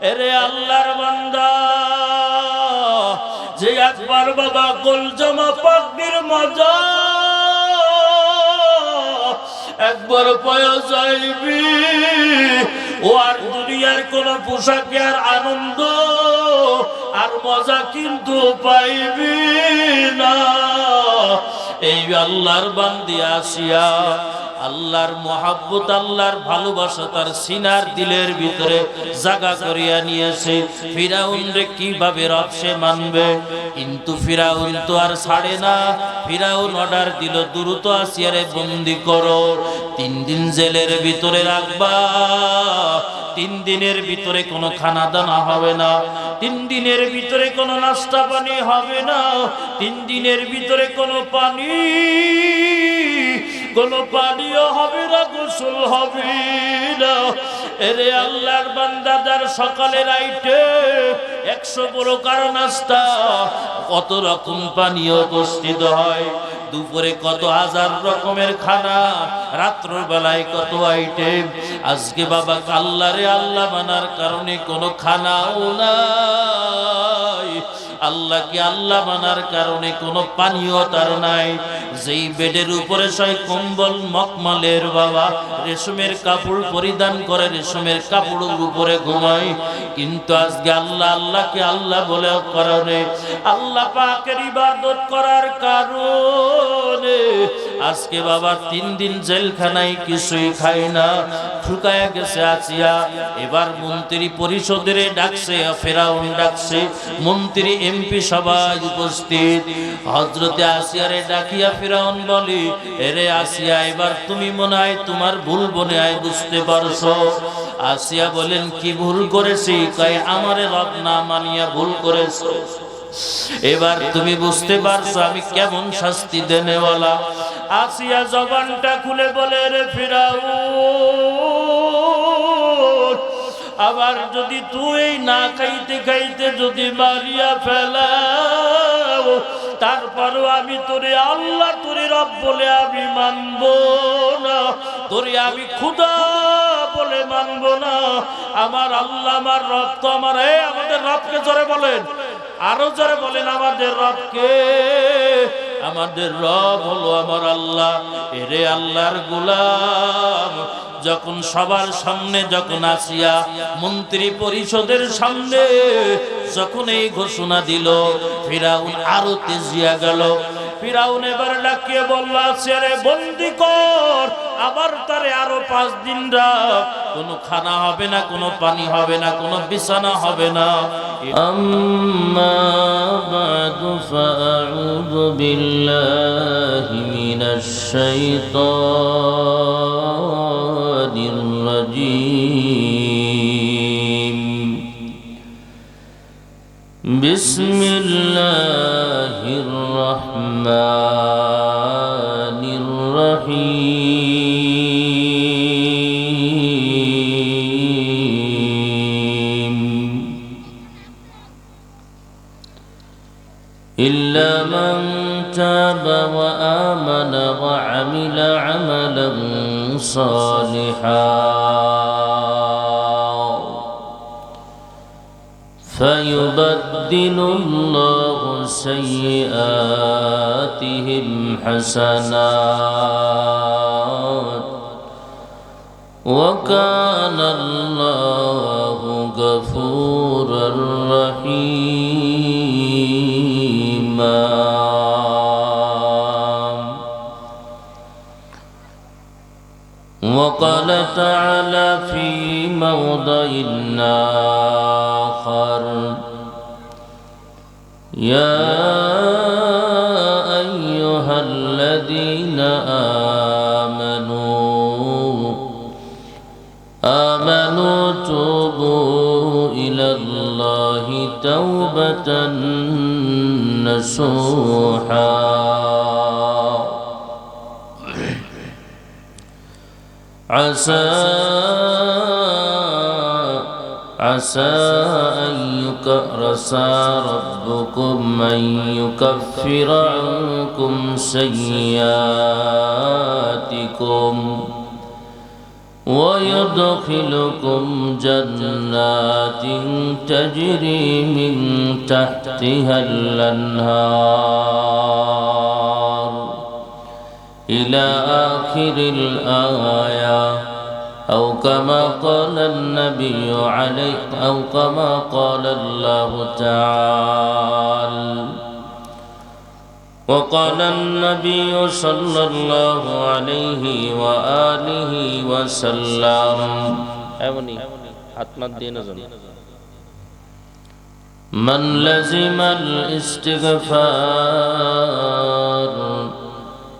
এরে আল্লাহর বান্দা, যে একবার বাবা গোল জামা পাগড়ির মজা একবার পাওয়া যাইবি, ও আর দুনিয়ার কোন পোশাকে আর আনন্দ আর মজা কিন্তু পাইবি না। এই আল্লাহর বান্দি আসিয়া আল্লাহর মহাব্বত, আল্লাহর ভালোবাসা তার সিনার দিলের ভিতরে জাগা করিয়া নিয়েছে। ফিরাউন রে কিভাবে রব সে মানবে? কিন্তু ফিরাউন তো আর ছাড়ে না। ফিরাউন অর্ডার দিল, দ্রুত আসিয়ারে বন্দি করো, 3 দিন জেলের ভিতরে রাখবা। 3 দিনের ভিতরে কোনো খানা দানা হবে না, 3 দিনের ভিতরে কোনো নাস্তা পানি হবে না, 3 দিনের ভিতরে কোনো পানিও হবে না, গোসল হবে না। এরে আল্লাহর বান্দা, যার সকালের আইটে 100 প্রকার নাস্তা, কত রকম পানীয় উপস্থিত হয়, দুপুরে কত হাজার রকমের খানা, রাত্র বেলায় কত আইটেম। আজকে বাবা আল্লাহরে আল্লাহ মানার কারণে কোনো খানাও নাই, আল্লাহকে আল্লাহ মানার কারণে কোনো পানীয় তার নাই। যেই বেডের উপরে সয় কম্বল মখমলের বাবা রেশমের কাপড় পরিধান করে, রেশমের কাপড়ের উপরে ঘুমায়, কিন্তু আজকে আল্লাহ আল্লাহকে আল্লাহ বলে কারণে, আল্লাহ পাকের ইবাদত করার কারণে আজকে বাবা 3 দিন জেলখানায় কিছুই খায় না, শুকায়া গেছে আসিয়া। এবার মন্ত্রী পরিষদের ডাকছে, ফেরাউন ডাকছে, মন্ত্রী এমপি সবাই উপস্থিত। হযরতে আসিয়ারে ডাকিয়া ফিরাউন বলে, এরে আসিয়া, এবার তুমি মনে হয় তোমার ভুল মনে হয় বুঝতে পারছো। আসিয়া বলেন, কি ভুল করেছি? কয়, আমারে রব না মানিয়া ভুল করেছো। এবার তুমি বুঝতে পারছো আমি কেমন শাস্তি দেনেওয়ালা। আসিয়া জবানটা খুলে বলে, রে ফিরাউন, আবার যদি তুই না খাইতে খাইতে যদি মারিয়া ফেলাও, তারপরও আমি তোরে আল্লাহ তোরে রব বলে আমি মানব না, তোরে আমি খুদা বলে মানব না। আমার আল্লাহ আমার রব তো আমার, আমাদের রবকে জোরে বলেন, আরো জোরে বলেন, আমাদের রবকে। আমাদের রব হলো আমার আল্লাহ। এরে আল্লাহর গোলাম, যখন সবার সামনে যখন আসিয়া মন্ত্রী পরিষদের সামনে যখন এই ঘোষণা দিল, ফিরাউন আরো তেজিয়া গেল। ফিরাউন এবার ডাকিয়ে বলল, আরে বন্দি কর, আবার তারে আরো 5 দিন রাখ, কোনো খানা হবে না, কোনো পানি হবে না, কোনো বিছানা হবে না। আম্মা বাদু ফাআউযু বিল্লাহি মিনাশ শাইতানির রাজীম। বিসমিল্লাহির রহমানির রহিম। ইল্লা মান তাবা ওয়া আমানা ওয়া আমিলা আমালান সালিহান فيبدل الله سيئاتهم حسنات وكان الله غفورا رحيما. وقال تعالى في موضع آخر: يا أيها الذين آمنوا توبوا إلى الله توبة نصوحا عسى ربكم أن يكفر عنكم سيئاتكم ويدخلكم جنات تجري من تحتها الأنهار إلى آخر الآية أو كما قال النبي عليه أو كما قال الله تعالى. وقال النبي صلى الله عليه وآله وسلم من لزم الاستغفار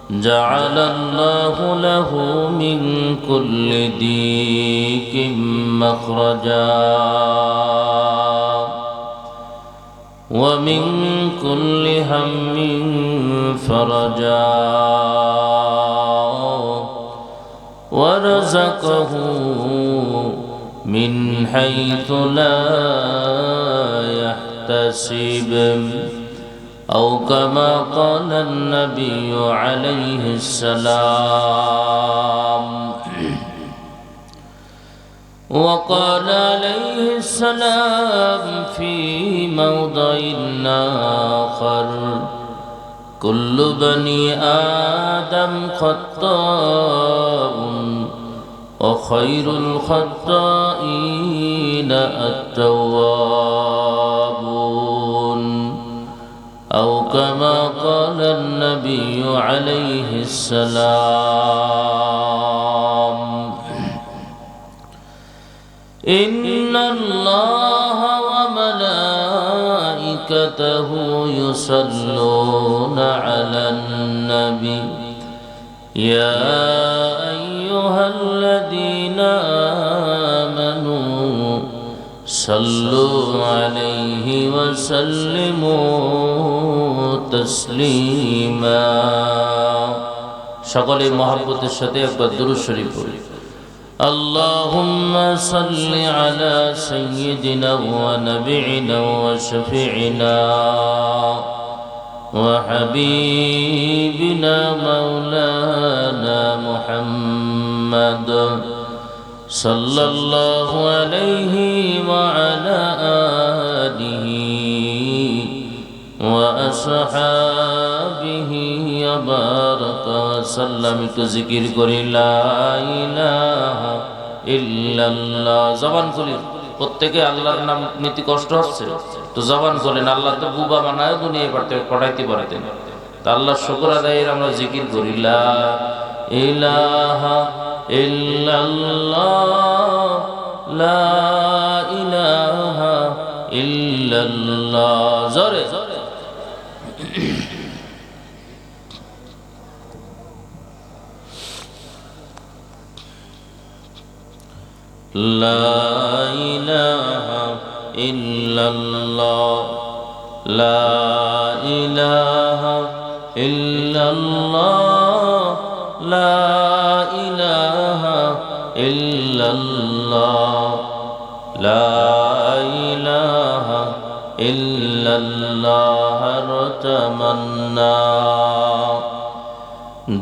جعل الله له من كل ضيق مخرجا ومن كل هم فرجا ورزقه من حيث لا يحتسب أو كما قال النبي عليه السلام. وقال عليه السلام في موضع آخر كل بني آدم خطاء وخير الخطائين التوابون أو كما قال النبي عليه السلام. إن الله وملائكته يصلون على النبي يا أيها الذين آمنوا صلوا عليه وسلموا تسليما. সকলে মহব্বতের সাথে একবার দুরূদ শরীফ পড়ি। اللهم صل على سيدنا ونبينا وشفيعنا وحبيبنا مولانا محمد صلى الله عليه وعلى آله وأصحابه وبارك وسلم. ذكر করি লা ইলাহা ইল্লাল্লাহ। জবান খুলি প্রত্যেকে আল্লাহর নাম নিতে কষ্ট হচ্ছে তো জবান খুলেন। আল্লাহ তো বুবা বানায় দুনিয়ায় পড়াইতে পারতেন। তা আল্লাহর শুকর আদায়ের আমরা জিকির করি লা ইলাহা ইল্লাল্লাহ লা ইলাহা ইল্লাল্লাহ। জোরে লা ইলাহা ইল্লাল্লাহ লা ইলাহা ইল্লাল্লাহ লা ইলাহা ইল্লাল্লাহ লা ইলাহা ইল্লাল্লাহ তমন্না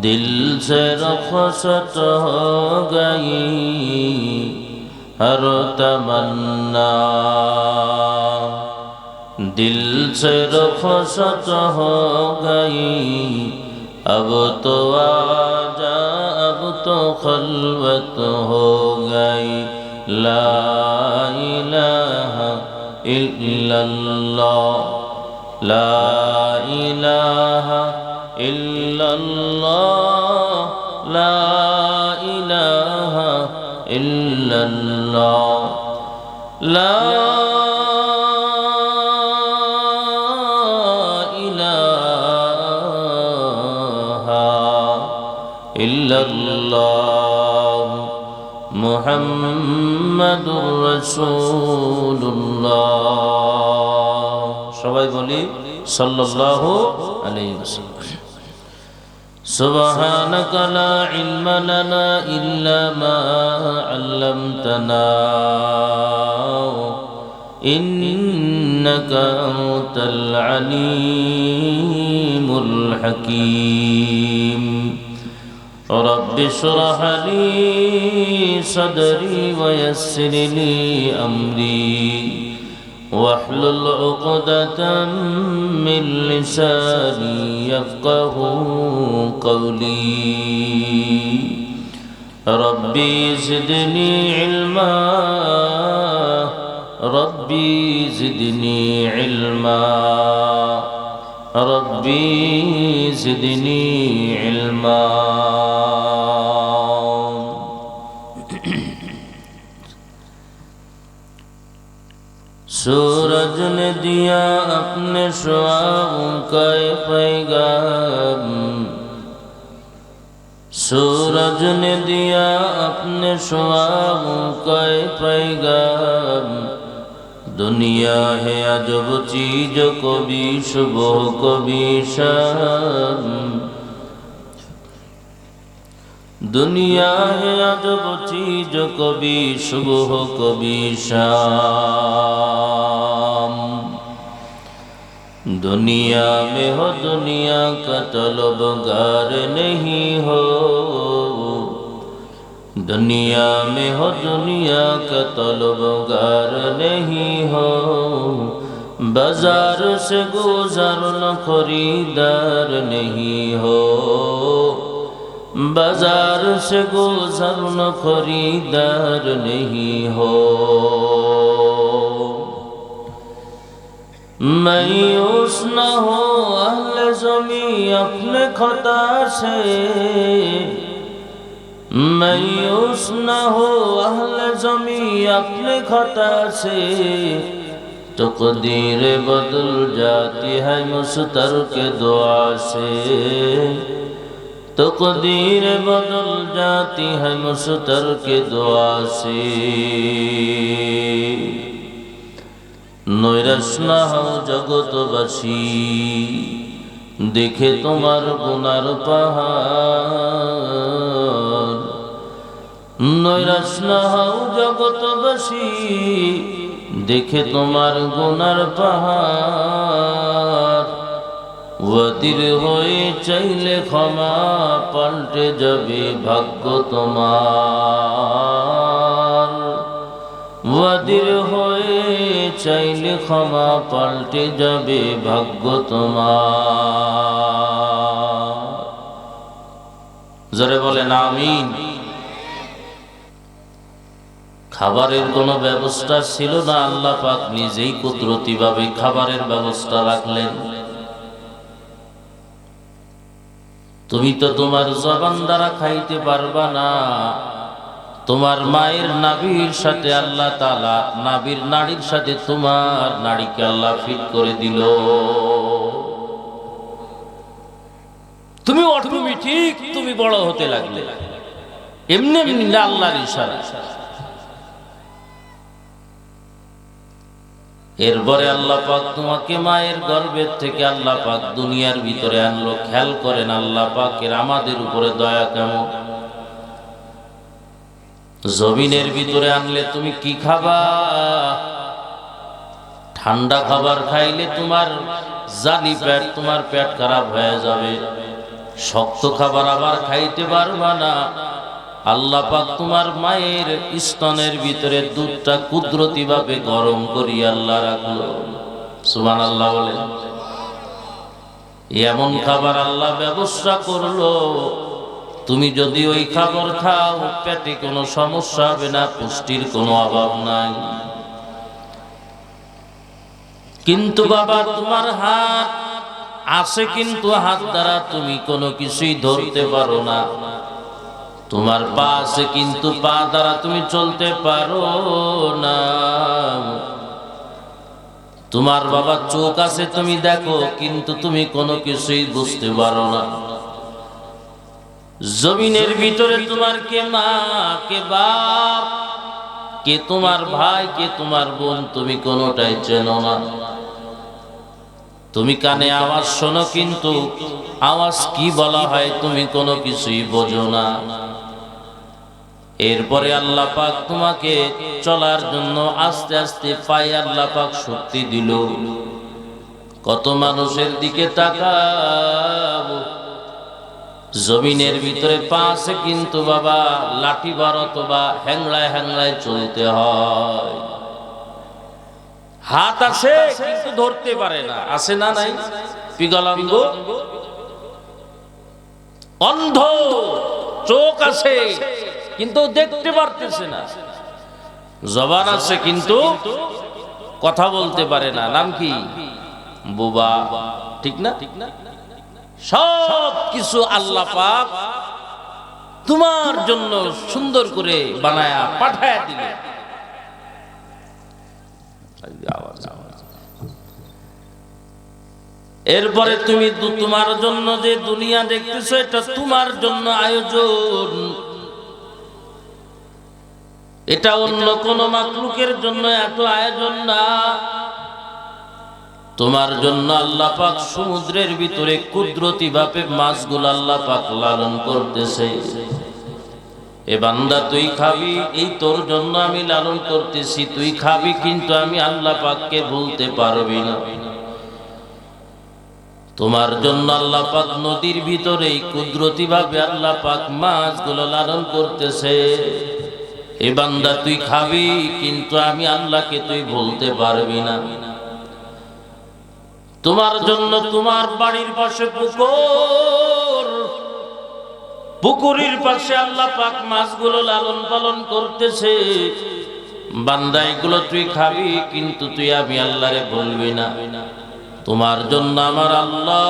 दिल से रुखसत हो गई हर तमन्ना दिल से रुखसत हो गई अब तो आजा अब तो खलवत हो गई ला इलाहा इल्लल्लाह ला इलाहा इल्लल्लाह ला इलाहा इल्लल्लाह ला इलाहा इल्लल्लाह मुहम्मदुर রাসূলুল্লাহ। সবাই বলি সাল্লাল্লাহু আলাইহি ওয়াসাল্লাম। سبحانك لا علم لنا إلا ما علمتنا إنك أنت العليم الحكيم رب اشرح لي صدري ويسر لي أمري واحلل عقدة من لساني يفقه قولي ربي زدني علما ربي زدني علما ربي زدني علما सूरज ने दिया अपने शुआओं का पैगाम सूरज ने दिया अपने शुआओं का पैगाम दुनिया है अजब चीज कभी सुबह कभी शाम दुनिया है अजब चीज कभी सुबह कभी शाम दुनिया में हो दुनिया का तलबगार नहीं हो दुनिया में हो दुनिया का तलबगार नहीं हो बाजार से गुजर न खरीदार नहीं हो बाजार से गुजर न खरीदार नहीं हो मायूस न हो अहले ज़मी अपने खता से मायूस न हो अहले ज़मी अपने खता से तकदीर बदल जाती है मुस्तर के दुआ से तकदीर बदल जाती है मुस्तर के दुआ से नैराश ना हो जगतबासी देखे तुम्हार गुनार पाहाड़ नैराश ना हो जगतबासी देखे तुम्हार गुनार पाहाड़ वदिर होए चाइले क्षमा पाल्टे जाबे भाग्य तोमार वदिर होए चाइले क्षमा पाल्टे जाबे भाग्य तोमार जरे बोलेन आमीन খাবারের কোনো ব্যবস্থা ছিল না আল্লাহ পাক নিজেই কুদরতিভাবে খাবারের ব্যবস্থা রাখলেন তুমি তো তোমার জবান দ্বারা খাইতে পারবা না তোমার মায়ের নাভির সাথে আল্লাহ তাআলা নাভির নাড়ির সাথে তোমার নাড়িকে আল্লাহ ফিট করে দিল তুমি অটোমেটিক তুমি বড় হতে লাগলে এমনি এমনি আল্লাহর ইশারা এরপরে আল্লাহ পাক তোমাকে মায়ের গর্ভের থেকে আল্লাহ পাক দুনিয়ার ভিতরে আনলো খেয়াল করেন আল্লাহ পাকের আমাদের উপরে দয়া কেমন জমিনের ভিতরে আনলে তুমি কি খাবা ঠান্ডা খাবার খাইলে তোমার জালি পেট তোমার পেট খারাপ হয়ে যাবে শক্ত খাবার আবার খাইতে পারবা না আল্লাহ পাক তোমার মায়ের স্তনের ভিতরে দুধটা কুদরতিভাবে গরম করি আল্লাহ রাখলো সুবহানাল্লাহ বলেন এমন খাবার আল্লাহ ব্যবস্থা করলো তুমি যদি ওই খাবার খাও পেটে কোনো সমস্যা হবে না পুষ্টির কোনো অভাব নাই কিন্তু বাবা তোমার হাত আছে কিন্তু হাত দ্বারা তুমি কোনো কিছুই ধরতে পারো না তোমার পা আছে কিন্তু পা দ্বারা তুমি চলতে পারো না তোমার বাবা চোখ আছে তুমি দেখো কিন্তু তুমি কোনো কিছুই বুঝতে পারো না জমিনের ভিতরে তোমার কে মা কে বাপ কে তোমার ভাই কে তোমার বোন তুমি কোনোটাই চেনো না তুমি কানে আওয়াজ শোনো কিন্তু আওয়াজ কি বলা হয় তুমি কোনো কিছুই বোঝো না এরপরে আল্লাহ পাক তোমাকে চলার জন্য আস্তে আস্তে পায়ে আল্লাহ পাক শক্তি দিল কত মানুষের দিকে তাকাবো জমিনের ভিতরে পা আছে কিন্তু বাবা লাঠি বার অথবা হ্যাংলায় হ্যাংলায় চলতে হয়। হাত আছে কিন্তু ধরতে পারে না, আছে না নাই? বিকলাঙ্গ, অন্ধ, চোখ আছে কিন্তু দেখতে পারতেছে না, জবান আছে কিন্তু কথা বলতে পারে না, নাম কি? বোবা, ঠিক না? সব কিছু আল্লাহ পাক তোমার জন্য সুন্দর করে বানায়া পাঠায়া দিলে। এরপরে তুমি তোমার জন্য যে দুনিয়া দেখতেছো এটা তোমার জন্য আয়োজন, এটা অন্য কোন মাখলুকের জন্য এত আয়োজন না। তোমার জন্য আল্লাহ পাক সমুদ্রের ভিতরে কুদরতি ভাবে মাছগুলো আল্লাহ পাক লালন করতেছে। এ বান্দা তুই খাবি, এই তোর জন্য আমি লালন করতেছি, তুই খাবি কিন্তু আমি আল্লাহ পাককে ভুলতে পারবি না। তোমার জন্য আল্লাহ পাক নদীর ভিতরে কুদরতি ভাবে আল্লাহ পাক মাছগুলো লালন করতেছে। এ বান্দা তুই খাবি কিন্তু আমি আল্লাহকে তুই ভুলতে পারবি না। তোমার জন্য তোমার বাড়ির পাশে পুকুর, পুকুরের পাশে আল্লাহ পাক মাছগুলো লালন পালন করতেছে। বান্দা এগুলো তুই খাবি কিন্তু তুই আমি আল্লাহরে বলবি না। তোমার জন্য আমার আল্লাহ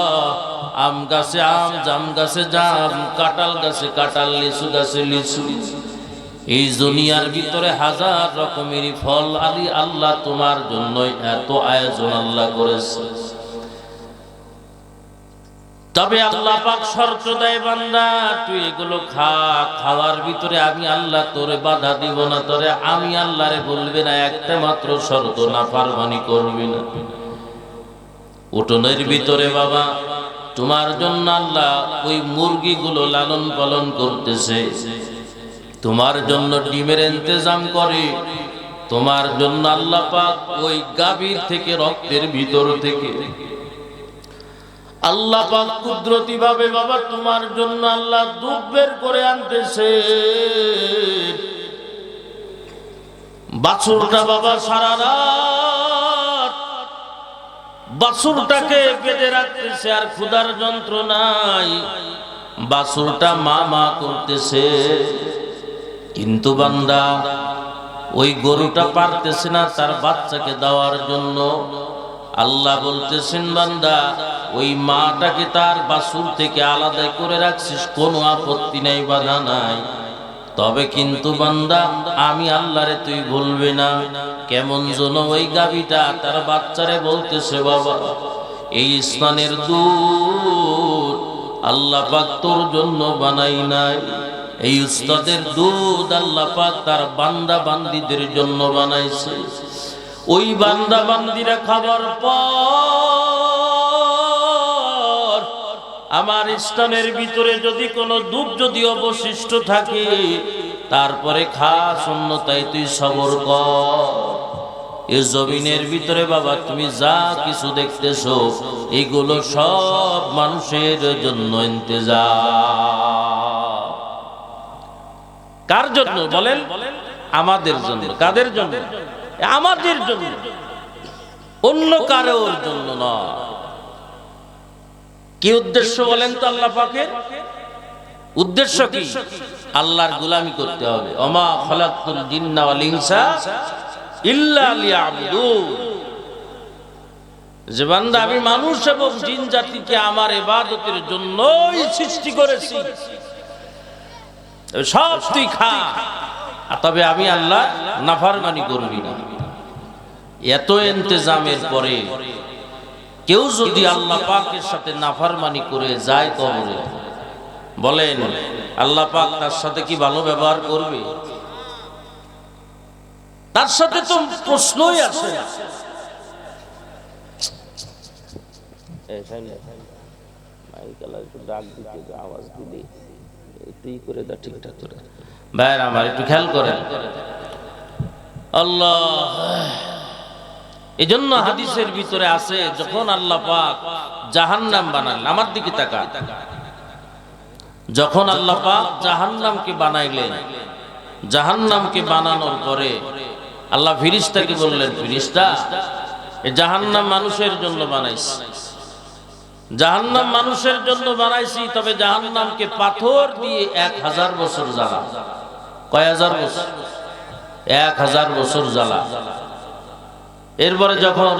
আম গাছে আম, জাম গাছে জাম, কাঁঠাল গাছে কাঁঠাল, লিচু গাছে লিচু, এই দুনিয়ার ভিতরে হাজার রকমেরই ফল আলী আল্লাহ তোমার জন্য এত আয়োজন আল্লাহ করেছে। তবে আল্লাহ পাক শর্ত দেয়, বান্দা তুই এগুলো খা, খাওয়ার ভিতরে আমি আল্লাহ তোরে বাধা দিব না, তোরে আমি আল্লাহরে বলবি না, একটা মাত্র শর্ত, নাফরমানি করবি না। উঠোনের ভিতরে বাবা তোমার জন্য আল্লাহ ওই মুরগিগুলো লালন পালন করতেছে, তোমার জন্য ডিমের ইন্তজাম করে, তোমার জন্য আল্লাহ পাক ওই গাভীর থেকে রক্তের ভিতর থেকে আল্লাহ পাক কুদরতি ভাবে বাবা তোমার জন্য আল্লাহ দুধ বের করে আনতেছে। বাছুরটা বাবা সারা রাত বাছুরটাকে বেঁধে রাখতেছে আর ক্ষুধার যন্ত্রণায় বাছুরটা মা মা করতেছে, কিন্তু বান্দা ওই গরুটা পারতেছে না তার বাচ্চাকে দেওয়ার জন্য। আল্লাহ বলতেছেন, বান্দা ওই মাটাকে তার বাছুর থেকে আলাদা করে রাখছিস, কোনো আপত্তি নাই, বাধা নাই, তবে কিন্তু বান্দা আমি আল্লাহরে তুই বলবি না। কেমন যেন ওই গাভীটা তার বাচ্চারে বলতেছে, বাবা এই স্নানের দুধ আল্লাহ পাক তোর জন্য বানাই নাই, এই উস্তাদের দুধ আল্লাহ পাক তার বান্দা বান্দীদের জন্য বানাইছে। ওই বান্দা বান্দীরা খাবার পর আমার স্থানের ভিতরে যদি কোনো দুধ যদি অবশিষ্ট থাকে তারপরে খা, শূন্যতায় তুই সবর কর। এই জমিনের ভিতরে বাবা তুমি যা কিছু দেখতেছো এগুলো সব মানুষের জন্য ইন্তজাম। কার জন্য বলেন? আমাদের জন্য। কাদের জন্য? আমাদের জন্য, অন্য কারোর জন্য নয়। কি উদ্দেশ্য বলেন তো? আল্লাহ পাকের উদ্দেশ্য কি? আল্লাহর গোলামি করতে হবে। ওমা খালাকতুল জিন্না ওয়াল ইনসা ইল্লা লিয়াবুদুন, যে বান্দা আমি মানুষ এবং জিন জাতিকে আমার ইবাদতের জন্যই সৃষ্টি করেছি, সব তুই খা, তবে আমি আল্লাহ নাফরমানি করবি না। এত ইন্তজামের পরে কেউ যদি আল্লাহ পাকের সাথে নাফরমানি করে যায় কবরে, বলেন আল্লাহ পাক তার সাথে কি ভালো ব্যবহার করবে? তার সাথে তো প্রশ্নই আসে না। ভাইরা আমার একটু খেয়াল করেন, আল্লাহ এজন্য হাদিসের ভিতরে আছে যখন আল্লাহ পাক জাহান্নাম বানালেন, আমার দিকে তাকা, যখন আল্লাহ পাক জাহান্নামকে বানাইলেন, জাহান্নামকে বানানোর পরে আল্লাহ ফেরেশতাকে বললেন, ফেরেশতা এই জাহান্নাম মানুষের জন্য বানাইছি, জাহান্নাম মানুষের জন্য বানাইছি, তবে জাহান্নামকে পাথর দিয়ে 1000 বছর জ্বালা। কয় হাজার বছর? 1000 বছর জ্বালা। এরপরে যখন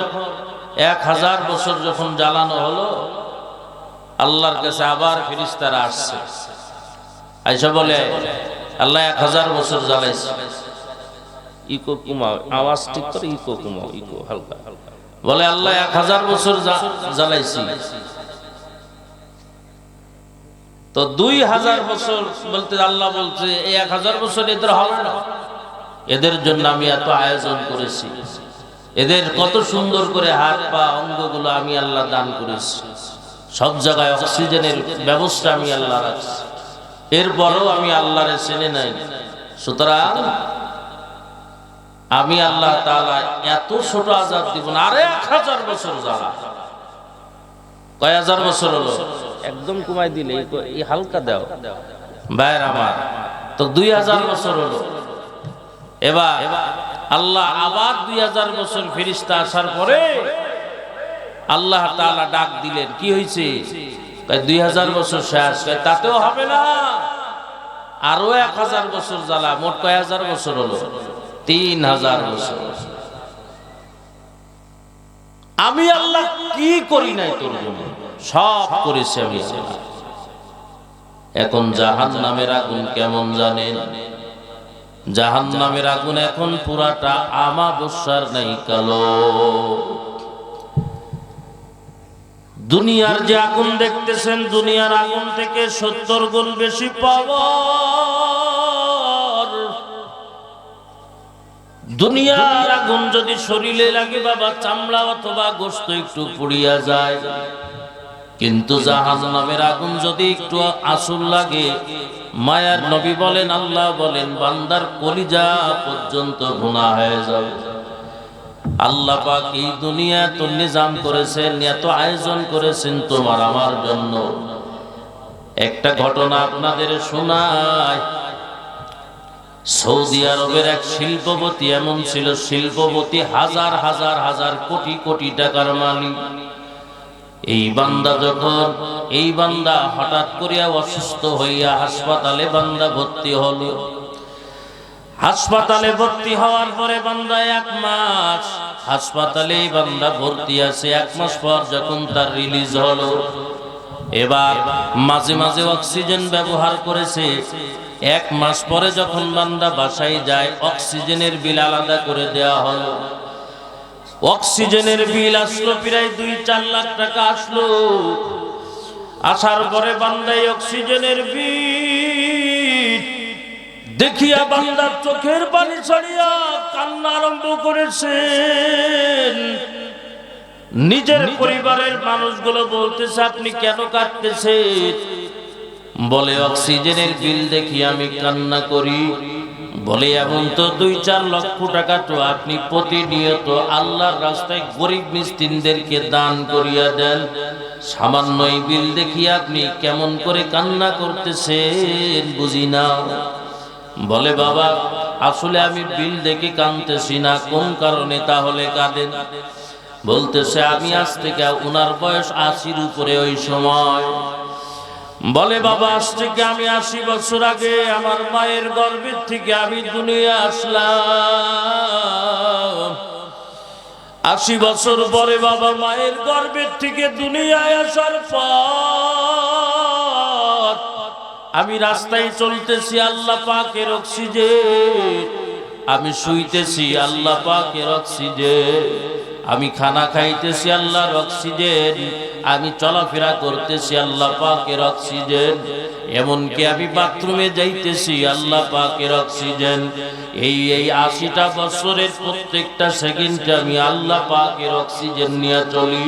1000 বছর যখন জ্বালানো হলো, আল্লাহর কাছে আবার ফেরেশতারা আসছে, আইসা বলে আল্লাহ 1000 বছর জ্বালাইছে। ইকো কুমাও, আওয়াজ ঠিক করে ইকো কুমাও, ইকো হালকা হালকা। বলে আল্লাহ 1000 বছর জ্বালাইছি, তো 2000 বছর বলতে আল্লাহ বলছে এই 1000 বছর এদের হবে না, এদের জন্য আমি এত আয়োজন করেছি, এদের কত সুন্দর করে হাত পা অঙ্গগুলো আমি আল্লাহ দান করেছি, সব জায়গায় অক্সিজেনের ব্যবস্থা আমি আল্লাহ রাখছি, এরপরও আমি আল্লাহরে চেনে নাই। সুতরাং আমি আল্লাহ তাআলা এত ছোট আযাব দিব না, আরে 1000 বছর জ্বালা। কয় হাজার বছর হলো? একদম কমাই দিলে এই হালকা দাও ভাইয়ের আমার, তো 2000 বছর হলো। এবার আল্লাহ আবার 2000 বছর ফেরেশতা আসার পরে আল্লাহ তাআলা ডাক দিলেন, কি হয়েছে? 2000 বছর শেষ। তাতেও হবে না, আরো 1000 বছর জ্বালা। মোট কয় হাজার বছর হলো? 3000 বছর। আমি আল্লাহ কি করি নাই তোর জন্য? সব করেছি আমি। এখন জাহান্নামের আগুন কেমন জানেন? জাহান্নামের আগুন এখন পুরাটা আমাবস্যার নাই কালো। দুনিয়ার যে আগুন দেখতেছেন, দুনিয়ার আগুন থেকে 70 গুণ বেশি পাওয়ার। দুনিয়ার আগুন যদি শরীরে লাগে বাবা, চামড়া অথবা গোশত একটু পুড়িয়া যায়, কিন্তু জাহান্নামের আগুন যদি একটু আসল লাগে, মায়ার নবী বলেন, আল্লাহ বলেন, বান্দার কলিজা পর্যন্ত ভুনা হয়ে যাবে। আল্লাহ পাক এই দুনিয়া তো নিজাম করেছেন, এত আয়োজন করেছেন তোমার আমার জন্য। একটা ঘটনা আপনাদের শোনায়। সৌদি আরবের এক শিল্পপতি এমন ছিল, শিল্পপতি হাজার হাজার হাজার কোটি কোটি টাকার মালিক। এই বান্দা হঠাৎ করিয়া অসুস্থ হইয়া হাসপাতালে বান্দা ভর্তি হলো। হাসপাতালে ভর্তি হওয়ার পরে বান্দা 1 মাস হাসপাতালে বান্দা ভর্তি আছে। 1 মাস পর যখন তার রিলিজ হলো, এবার মাঝে মাঝে অক্সিজেন ব্যবহার করেছে। 1 মাস পরে যখন বান্দা বাসায় যায়, অক্সিজেনের বিল আলাদা করে দেওয়া হলো। অক্সিজেনের বিল আসলো প্রায় 2-4 লাখ টাকা আসলো। আসার পরে বান্দাই অক্সিজেনের বিল দেখিয়া বান্দার চোখের পানি ছড়িয়া কান্না আরম্ভ করেছেন। নিজের পরিবারের মানুষগুলো বলতেছে, আপনি কেন কাঁদতেছেন? বলে, অক্সিজেনের বিল দেখি আমি কান্না করি। বলে, এমন তো 2-4 লক্ষ টাকা তো আপনি প্রতিনিয়ত আল্লাহর রাস্তায় গরিব মিসকিনদেরকে দান করিয়া দেন, সামান্য এই বিল দেখি আপনি কেমন করে কান্না করতেছেন বুঝি না। বলে, বাবা আসলে আমি বিল দেখে কাঁদতেছি না, কোন কারণে তাহলে কাঁদেন? বলতেছে, আমি আজ থেকে, ওনার বয়স 80-র উপরে ওই সময়। বলে, বাবা আজ থেকে আমি 80 বছর আগে আমার মায়ের গর্ভের থেকে আমি দুনিয়া আসলাম। 80 বছর পরে বাবা মায়ের গর্ভের থেকে দুনিয়ায় আসার পর আমি রাস্তায় চলতেছি, আল্লাহ পাকের অক্সিজেন। আমি শুইতেছি, আল্লাহ পাকের অক্সিজেন। আমি খানা খাইতেছি, আল্লাহর অক্সিজেন। আমি চলাফেরা করতেছি, আল্লাহ পাকের অক্সিজেন। এমনকি আমি বাথরুমে যাইতেছি, আল্লাহ পাকের অক্সিজেন। এই 80টা বছরের প্রত্যেকটা সেকেন্ডে আমি আল্লাহ পাকের অক্সিজেন নিয়ে চলি।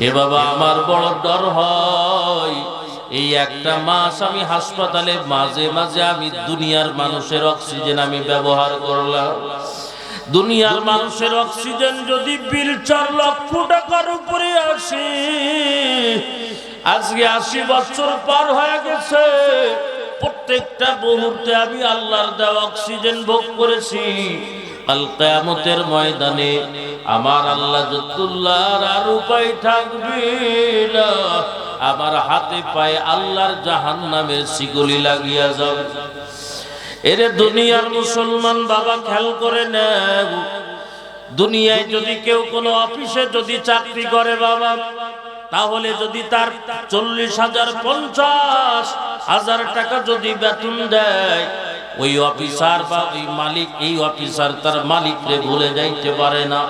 এ বাবা আমার বড় ডর হয়, এই 1টা মাস আমি হাসপাতালে মাঝে মাঝে আমি দুনিয়ার মানুষের অক্সিজেন আমি ব্যবহার করলাম। দুনিয়ার মানুষের অক্সিজেন যদি বিল 4 লক্ষ টাকার উপরে আসে, আজকে 80 বছর পার হয়ে গেছে, প্রত্যেকটা মুহূর্তে আমি আল্লাহর দেওয়া অক্সিজেন ভোগ করেছি। কাল কিয়ামতের ময়দানে আমার আল্লাহ যতুল্লাহর আর উপায় থাকবে না, আমার হাতে পায়ে আল্লাহর জাহান্নামের শিকলি লাগিয়া যাবে। এরে দুনিয়ার মুসলমান বাবা খেয়াল করে নেব, দুনিয়ায় যদি কেউ কোনো অফিসে যদি চাকরি করে বাবা, তাহলে যদি তার 40,000 50,000 টাকা যদি বেতন দেয়, ওই অফিসার বা ওই মালিক, এই অফিসার তার মালিকরে ভুলে যাইতে পারে না।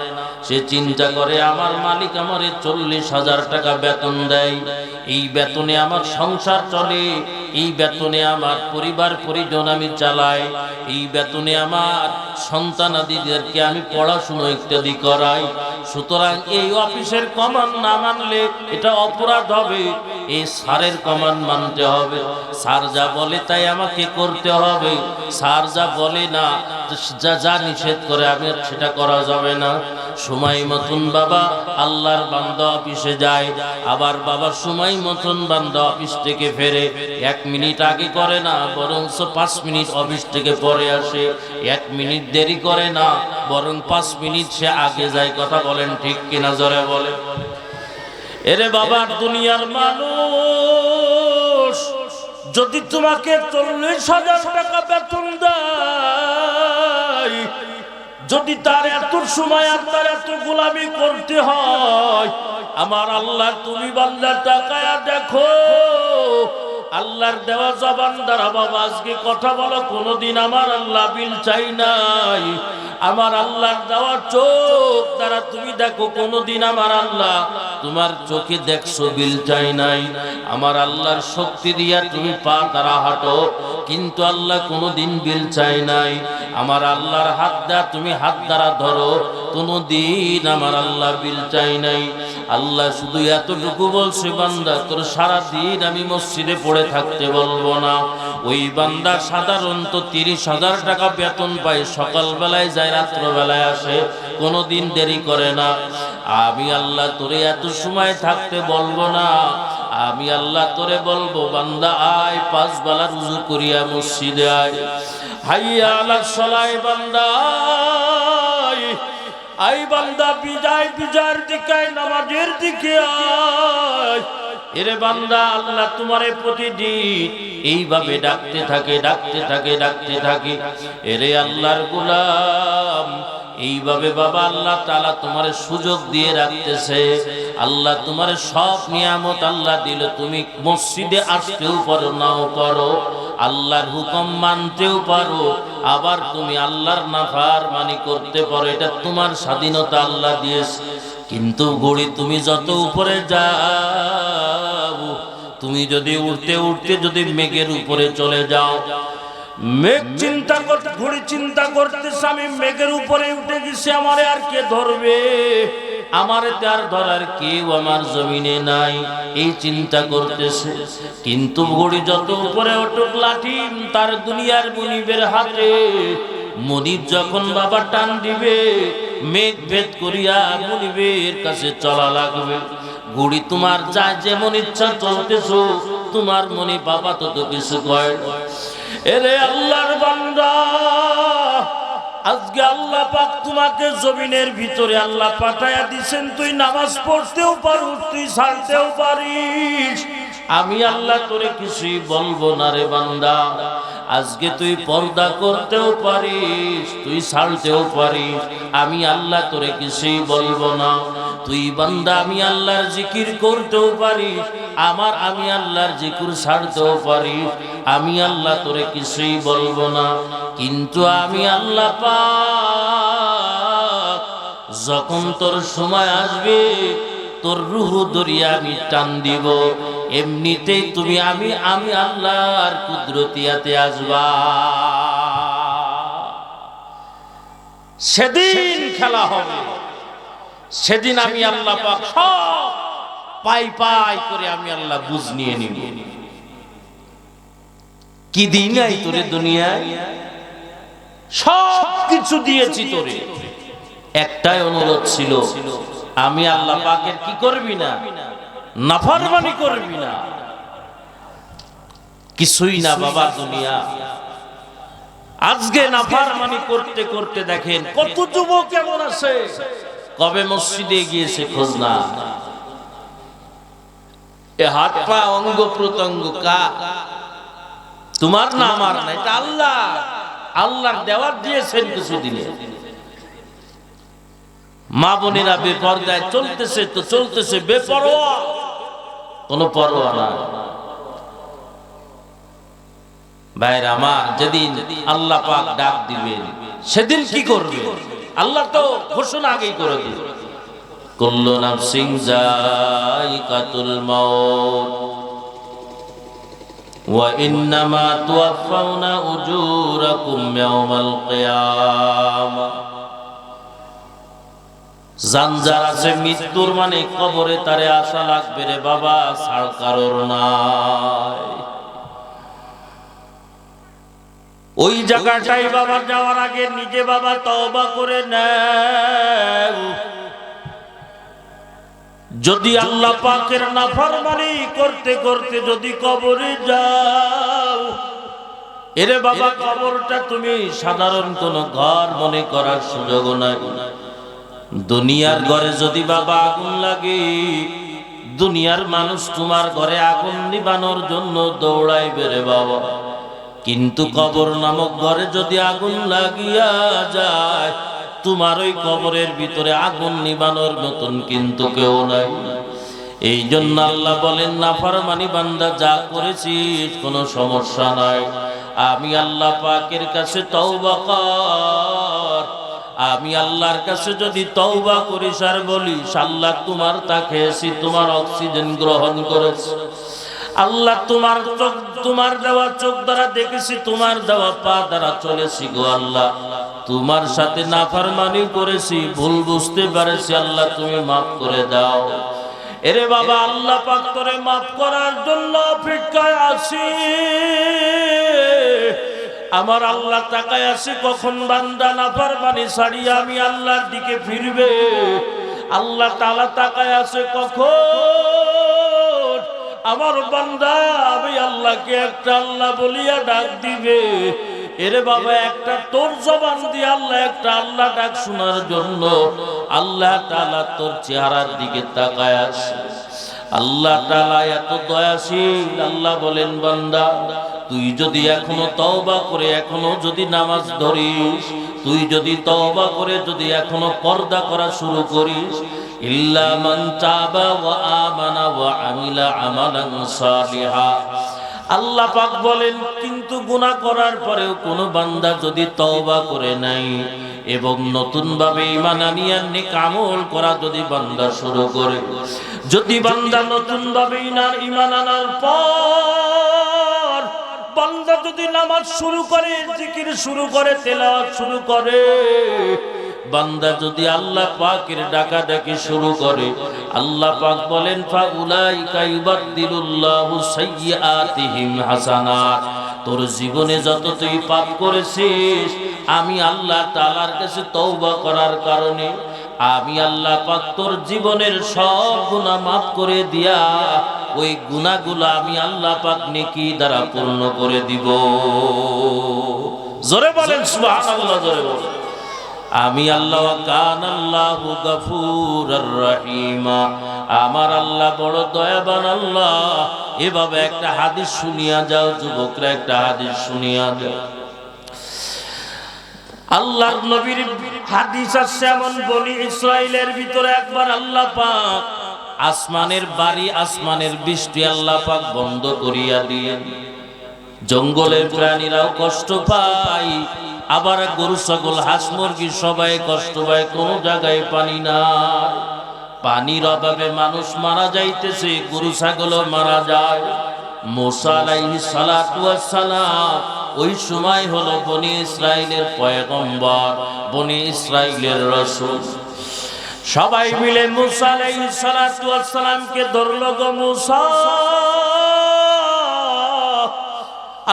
সে চিন্তা করে আমার মালিক আমারে 40,000 টাকা বেতন দেয়, এই বেতনে আমার সংসার চলে, এই বেতনে আমার পরিবার পরিজন আমি চালাই, এই বেতনে আমার সন্তানাদিদেরকে আমি পড়াশুনো ইত্যাদি করাই। সুতরাং এই অফিসের কমান্ড না মানলে এটা অপরাধ হবে, এই স্যারের কমান্ড মানতে হবে। স্যার যা বলে তাই আমাকে করতে হবে, স্যার যা বলে না, যা নিষেধ করে আমি সেটা করা যাবে না। সময় মতন বাবা আল্লাহর বান্দা অফিসে যায়, আবার বাবা সময় মতন বান্দা অফিস থেকে ফেরে। 1 মিনিট আগে করে না, বরং 5 মিনিট অফিস থেকে পরে আসে। 1 মিনিট দেরি করে না, বরং 5 মিনিট সে আগে যায়। কথা বলেন ঠিক কিনা, জোরে বলে। এরে বাবা দুনিয়ার মানুষ যদি তোমাকে 40,000 টাকা বেতন দেয়, যদি তার এত সময় আর তার এত গোলামি করতে হয়, আমার আল্লাহ তুমি বান্দা তাকায়া দেখো, আল্লাহর দেওয়া জবান দ্বারা বাবা আজকে কথা বলো, কোনদিন আমার আল্লাহ বিল চাই নাই। আমার আল্লাহর দেওয়া চোখ দ্বারা তুমি দেখো, কোনদিন আমার আল্লাহ তোমার চোখে দেখছো বিল চাই নাই। আমার আল্লাহর শক্তি দিয়া তুমি পা দ্বারা হাঁটো, কিন্তু আল্লাহ কোনদিন বিল চাই নাই। আমার আল্লাহর হাত দ্বারা তুমি হাত দ্বারা ধরো, কোনদিন আমার আল্লাহ বিল চাই নাই। আল্লাহ শুধু এতটুকু বলছে, বান্দা তোর সারা দিন আমি মসজিদে পড়ে থাকতে বলবো না। ওই বান্দা সাধারণত 30,000 টাকা বেতন পায়, সকালবেলায় যায় রাত্রবেলায় আসে, কোনোদিন দেরি করে না। আমি আল্লাহ তোরে এত সময় থাকতে বলবো না, আমি আল্লাহ তোরে বলবো বান্দা আয় 5 বেলা রুজু করিয়া মসজিদে আয়। হাইয়া আলাস সালাহ, বান্দা আই বান্দা বিজয়ের দিকে, নামাজের দিকে আয়। এরে বান্দা আল্লাহ তোমারে প্রতিদিন এইভাবে ডাকতে থাকে, ডাকতে থাকে, ডাকতে থাকে। এরে আল্লাহর গোলাম, এইভাবে বাবা আল্লাহ তাআলা তোমারে সুযোগ দিয়ে রাখতেছে। আল্লাহ তোমারে সব নিয়ামত আল্লাহ দিল, তুমি মসজিদে আসতেও পারো, নাও পারো, আল্লাহর হুকুম মানতেও পারো, আবার তুমি আল্লাহর নাফরমানি করতে পারো। এটা তোমার স্বাধীনতা আল্লাহ দিয়েছে। কিন্তু ঘড়ি তুমি যত উপরে যাও, তুমি যদি উঠতে উঠতে যদি মেঘের উপরে চলে যাও, মেঘ চিন্তা করতে, ঘড়ি চিন্তা করতেছে আমি মেঘের উপরে উঠে গেছি, আমারে আর কে ধরবে, আমারে আর ধরার কেউ আমার জমিনে নাই, এই চিন্তা করতেছে। কিন্তু ঘড়ি যত উপরে উঠুক, লাঠি তার দুনিয়ার মনিবের হাতে। মনিব যখন বাবা টান দিবে, মেঘ ভেদ করিয়া মনিবের কাছে চলা লাগবে। ঘড়ি তোমার যা যেমন ইচ্ছা চলতেছো, তোমার মনি বাবা তত কিছু কয়। এরে আল্লাহর বান্দা, আজকে আল্লাহ পাক তোমাকে জমিনের ভিতরে আল্লাহ পাঠায়া দিছেন, তুই নামাজ পড়তেও পারিস, তুই ছাড়তেও পারিস। আমি আল্লাহ তোরে কিছুই বলবো না রে বান্দা। আজকে তুই পর্দা করতেও পারিস, তুই ছাড়তেও পারিস, আমি আল্লাহ তোরে কিছুই বলবো না। তুই বান্দা আমি আল্লাহর জিকির করতেও পারিস, আমি আল্লাহর জিকির ছাড়তেও পারিস, আমি আল্লাহ তোরে কিছুই বলবো না। কিন্তু আমি আল্লাহ পাক যখন তোর সময় আসবে, তোর রূহ দরিয়া আমি টান দিব, এমনিতেই তুমি আমি আল্লাহর কুদরতিয়াতে আসবা। সেদিন খেলা হবে, সেদিন আমি আল্লাহ পাক সব পাই পাই করে আমি আল্লাহ বুঝ নিয়ে নিব। কি দিন নাই তোরে দুনিয়ায়, সব কিছু দিয়েছি তোরে, একটাই অনুরোধ ছিল, আমি আল্লাহ পাকের কি করবি না, নাফরমানি করবি না, কিছুই না বাবা দুনিয়া। আজকে নাফরমানি করতে করতে দেখেন কত যুবক কেমন আছে, কবে মসজিদে গিয়েছে খোঁজ না। এ হাত পা অঙ্গ প্রত্যঙ্গ কা তোমার না আমার না, এটা আল্লাহ, আল্লাহর দেওয়ার দিয়েছেন কিছুদিনে। মা বোনেরা বেপরদায় চলতেছে তো চলতেছে, বেপরোয়া, কোনো পরোয়া না। ভাইরা আমার, যেদিন আল্লাহ পাক ডাক দিবেন সেদিন কি করবে আল্লাহ তো ঘোষণা আগেই করে দিবেন, কুল্লু নাফসিন যায়িকাতুল মাউত ওয়া ইন্নামা তুওয়াফাউনা উজুরাকুম ইয়াওমাল কিয়ামাহ। জানজার আছে মৃত্যুর মানে কবরে তারে আশা লাগবে রে বাবা, ছাড় কারোর নাই। ওই জায়গাটাই বাবা যাওয়ার আগে নিজে বাবা তওবা করে নাও। যদি আল্লাহ পাকের নাফরমানি করতে করতে যদি কবরে যাও, এরে বাবা কবরটা তুমি সাধারণ কোন ঘর মনে করার সুযোগ নাই। দুনিয়ার ঘরে যদি বাবা আগুন লাগে, দুনিয়ার মানুষ তোমার ঘরে আগুন নিবানোর জন্য দৌড়াইবে রে বাবা, কিন্তু কবর নামক ঘরে যদি আগুন লাগিয়া যায়, তোমার ওই কবরের ভিতরে আগুন নিবানোর মতন কিন্তু কেউ নাই। এই জন্য আল্লাহ বলেন, নাফরমানি বান্দা যা করেছিস কোনো সমস্যা নাই, আমি আল্লাহ পাকের কাছে তওবা কর। আমি আল্লাহর কাছে যদি তওবা করিস আর বলিস, আল্লাহ তোমার তা খেয়েছি, তোমার অক্সিজেন গ্রহণ করেছি, আল্লাহ তোমার চোখ, তোমার দেওয়া চোখ দ্বারা দেখেছি, তোমার দেওয়া পা দ্বারা চলেছি গো আল্লাহ, তোমার সাথে নাফরমানি করেছি, ভুল বুঝতে পারেছি, আল্লাহ তুমি মাফ করে দাও। এরে বাবা আল্লাহ পাক তোরে মাফ করার জন্য অপেক্ষায় আছি। আমার আল্লাহ তাকায় আছে কখন বান্দা নাফরমানি ছাড়িয়ে আমি আল্লাহর দিকে ফিরবে। আল্লাহ তাআলা তাকায় আছে কখন আমার বান্দা আমি আল্লাহকে একটা আল্লাহ বলিয়া ডাক দিবে। এরে বাবা একটা তোর জবান দিয়ে আল্লাহ একটা আল্লাহ ডাক শোনার জন্য আল্লাহ তাআলা তোর চেহারার দিকে তাকায় আছে। আল্লাহ তাআলা এত দয়াশীল। আল্লাহ বলেন, বান্দা তুই যদি এখনো তওবা করে এখনো যদি নামাজ ধরিস, তুই যদি তওবা করে যদি এখনো পর্দা করা শুরু করিস, ইল্লা মান তাবা ওয়া আমানা ওয়া আমিলা আমালান সালিহা, আল্লাহ পাক বলেন কিন্তু গুনাহ করার পরেও কোন বান্দা যদি তওবা করে নাই এবং নতুন ভাবে ঈমান আনিয়ে নেক আমল করা যদি বান্দা শুরু করে, যদি বান্দা নতুন ভাবে ঈমান আনার পর বান্দা যদি নামাজ শুরু করে, জিকির শুরু করে, তেলাওয়াত শুরু করে, বান্দা যদি আল্লাহ পাকের ডাকাডাকি শুরু করে, আল্লাহ পাক বলেন ফাউলাইকা ইউবাদদিলুল্লাহু সাইয়্যাতিহিম হাসানাত, তোর জীবনে যত তুই পাপ করেছিস আমি আল্লাহ তাআলার কাছে তওবা করার কারণে আমি আল্লাহ পাক তোর জীবনের সব গুনাহ মাফ করে দিয়া ওই গুনাহগুলো আমি আল্লাহ পাক নেকি দ্বারা পূর্ণ করে দিব। জোরে বলেন সুবহানাল্লাহ, জোরে বলেন। আমি আল্লাহ কানাল্লাহু গফুরুর রহিমা, আমার আল্লাহ বড় দয়াবান আল্লাহ। এভাবে একটা হাদিস শুনিয়া যাও যুবকরা, একটা হাদিস শুনিয়া যাও। আল্লাহর নবীর হাদিস আছে এমন, বনি ইসরাইলের ভিতরে একবার আল্লাহ পাক আসমানের বাড়ি, আসমানের বৃষ্টি আল্লাহ পাক বন্ধ করিয়া দিলেন। জঙ্গলের প্রাণীরাও কষ্ট পায়, আবার গরু ছাগল হাঁস মুরগি সবাই কষ্ট পায়, কোনো জায়গায় পানি নাই, পানির অভাবে মানুষ মারা যাইতেছে, গরু ছাগলও মারা যায়। মুসা আলাইহিস সালাতু ওয়াস সালাম ওই সময় হলো বনি ইসরাইলের পয়গম্বর, বনি ইসরাইলের রাসূল। সবাই মিলে মুসা আলাইহিস সালাতু ওয়াস সালামকে ধরল, গো মুসা,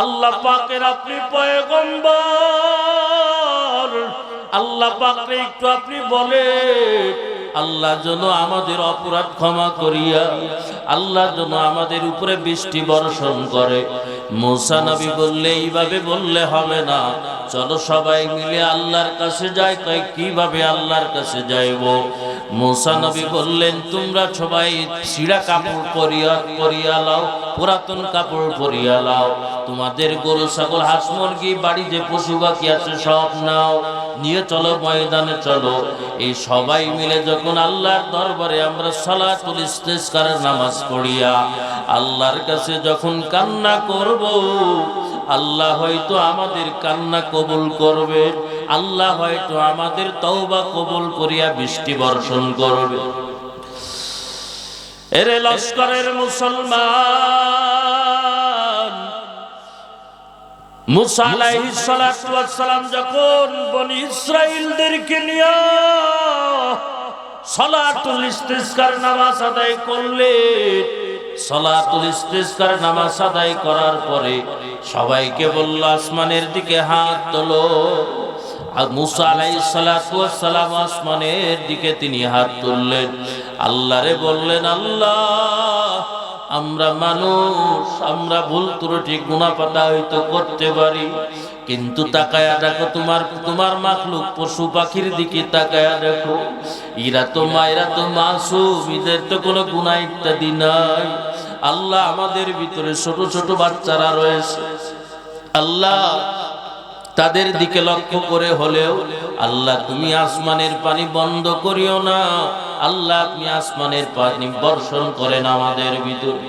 আল্লাহ পাকের আপনি পয়গম্বর, আল্লাহ পাককে একটু আপনি বলেন আল্লাহ যেন আমাদের অপরাধ ক্ষমা করিয়া আল্লাহ যেন আমাদের উপরে বৃষ্টি বর্ষণ করে। মুসা নবী বললে এইভাবে বললে হবে না, চলো সবাই মিলে আল্লাহর কাছে যাই। কয় কিভাবে আল্লাহর কাছে যাইব? মুসা নবী বললেন তোমরা সবাই ছিঁড়া কাপড় পরিয়া লাও, পুরাতন কাপড় পরিয়া লাও, তোমাদের গরু ছাগল হাঁস মুরগি বাড়ি যে পশু পাখি আছে সব নাও, নিয়ে চলো ময়দানে চলো। এই সবাই মিলে যখন আল্লাহর দরবারে আমরা সালাতুল ইস্তিসকারের নামাজ পড়িয়া আল্লাহর কাছে যখন কান্না করব, আল্লাহ হয়তো আমাদের কান্না কবুল করবে, আল্লাহ হয়তো আমাদের তওবা কবুল করিয়া বৃষ্টি বর্ষণ করবে। এরে লস্করের মুসলমান, মুসা আলাইহিস সালাতু ওয়াস সালাম যখন বনি ইসরাইলদেরকে নিয়ে সালাতুল ইস্তিসকার নামাজ আদায় করলেন, সালাতুল ইস্তিসকার নামাজ আদায় করার পরে সবাইকে বলল আসমানের দিকে হাত তোলো। আর মুসা আলাইহিস সালাতু ওয়াস সালাম আসমানের দিকে তিনি হাত তুললেন, আল্লাহরে বললেন আল্লাহ আমরা মানুষ, আমরা ভুল ত্রুটি গুনাহ পাতা হয়তো করতে পারি, কিন্তু তাকায়া দেখো তোমার মাখলুক পশু পাখির দিকে তাকায়া দেখো, এরা তো মাসুম, এদের তো কোনো গুনাহ ইত্যাদি নাই। আল্লাহ আমাদের ভিতরে ছোট ছোট বাচ্চারা রয়েছে, আল্লাহ তাদের দিকে লক্ষ্য করে হলেও আল্লাহ তুমি আসমানের পানি বন্ধ করিও না, আল্লাহ আপনি আসমানের পানি বর্ষণ করেন আমাদের ভিতরে।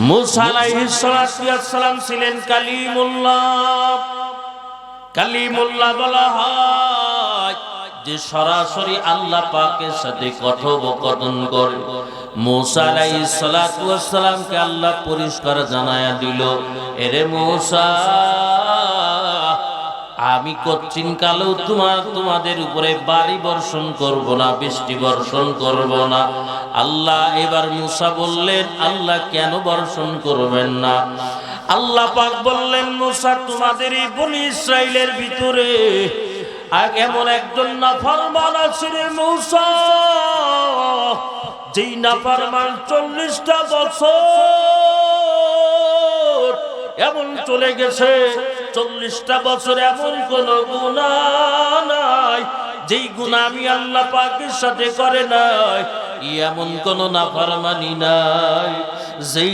মুসা আলাইহিস সালাম ছিলেন কালিমুল্লাহ। কালিমুল্লাহ বলা হয় যে সরাসরি আল্লাহ পাকের সাথে কথোপকথন করে। মুসা আলাইহিস সালামকে আল্লাহ পরিষ্কার জানায়া দিল, এরে মুসা আমি কচ্ছিন কালেও তোমাদের উপরে বাড়ি বর্ষণ করব না, বৃষ্টি বর্ষণ করব না। আল্লাহ এবার মুসা বললেন আল্লাহ কেন বর্ষণ করবেন না? আল্লাহ পাক বললেন মুসা তোমাদের এই বনি ইসরাইলের ভিতরে এমন একজন নাফরমান আছে রে মুসা, যেই নাফরমান 40টা বছর এমন চলে গেছে, 40টা বছর এমন কোন গুনাহ নাই যেই গুনাহ আমি আল্লাহ পাকের সাথে করে নাই, এমন কোন নাফরমানি নাই যেই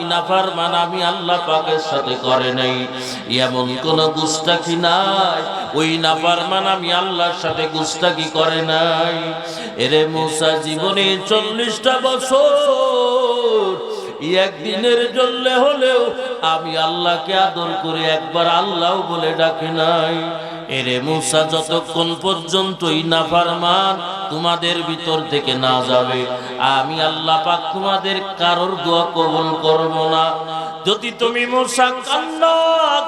নাফরমান আমি আল্লাহ পাকের সাথে করে নাই, এমন কোন গুস্তাখি নাই ওই নাফরমান আমি আল্লাহর সাথে গুস্তাখি করে নাই। এরে মুসা জীবনে 40টা বছর একদিনের জন্য হলেও আমি আল্লাহকে আদর করে একবার আল্লাহ বলে ডাকি নাই। এরে মুসা যতক্ষণ পর্যন্ত এই নাফরমান তোমাদের ভিতর থেকে না যাবে আমি আল্লাহ পাক তোমাদের কারোর দোয়া কবুল করব না। যদি তুমি মুসা কান্না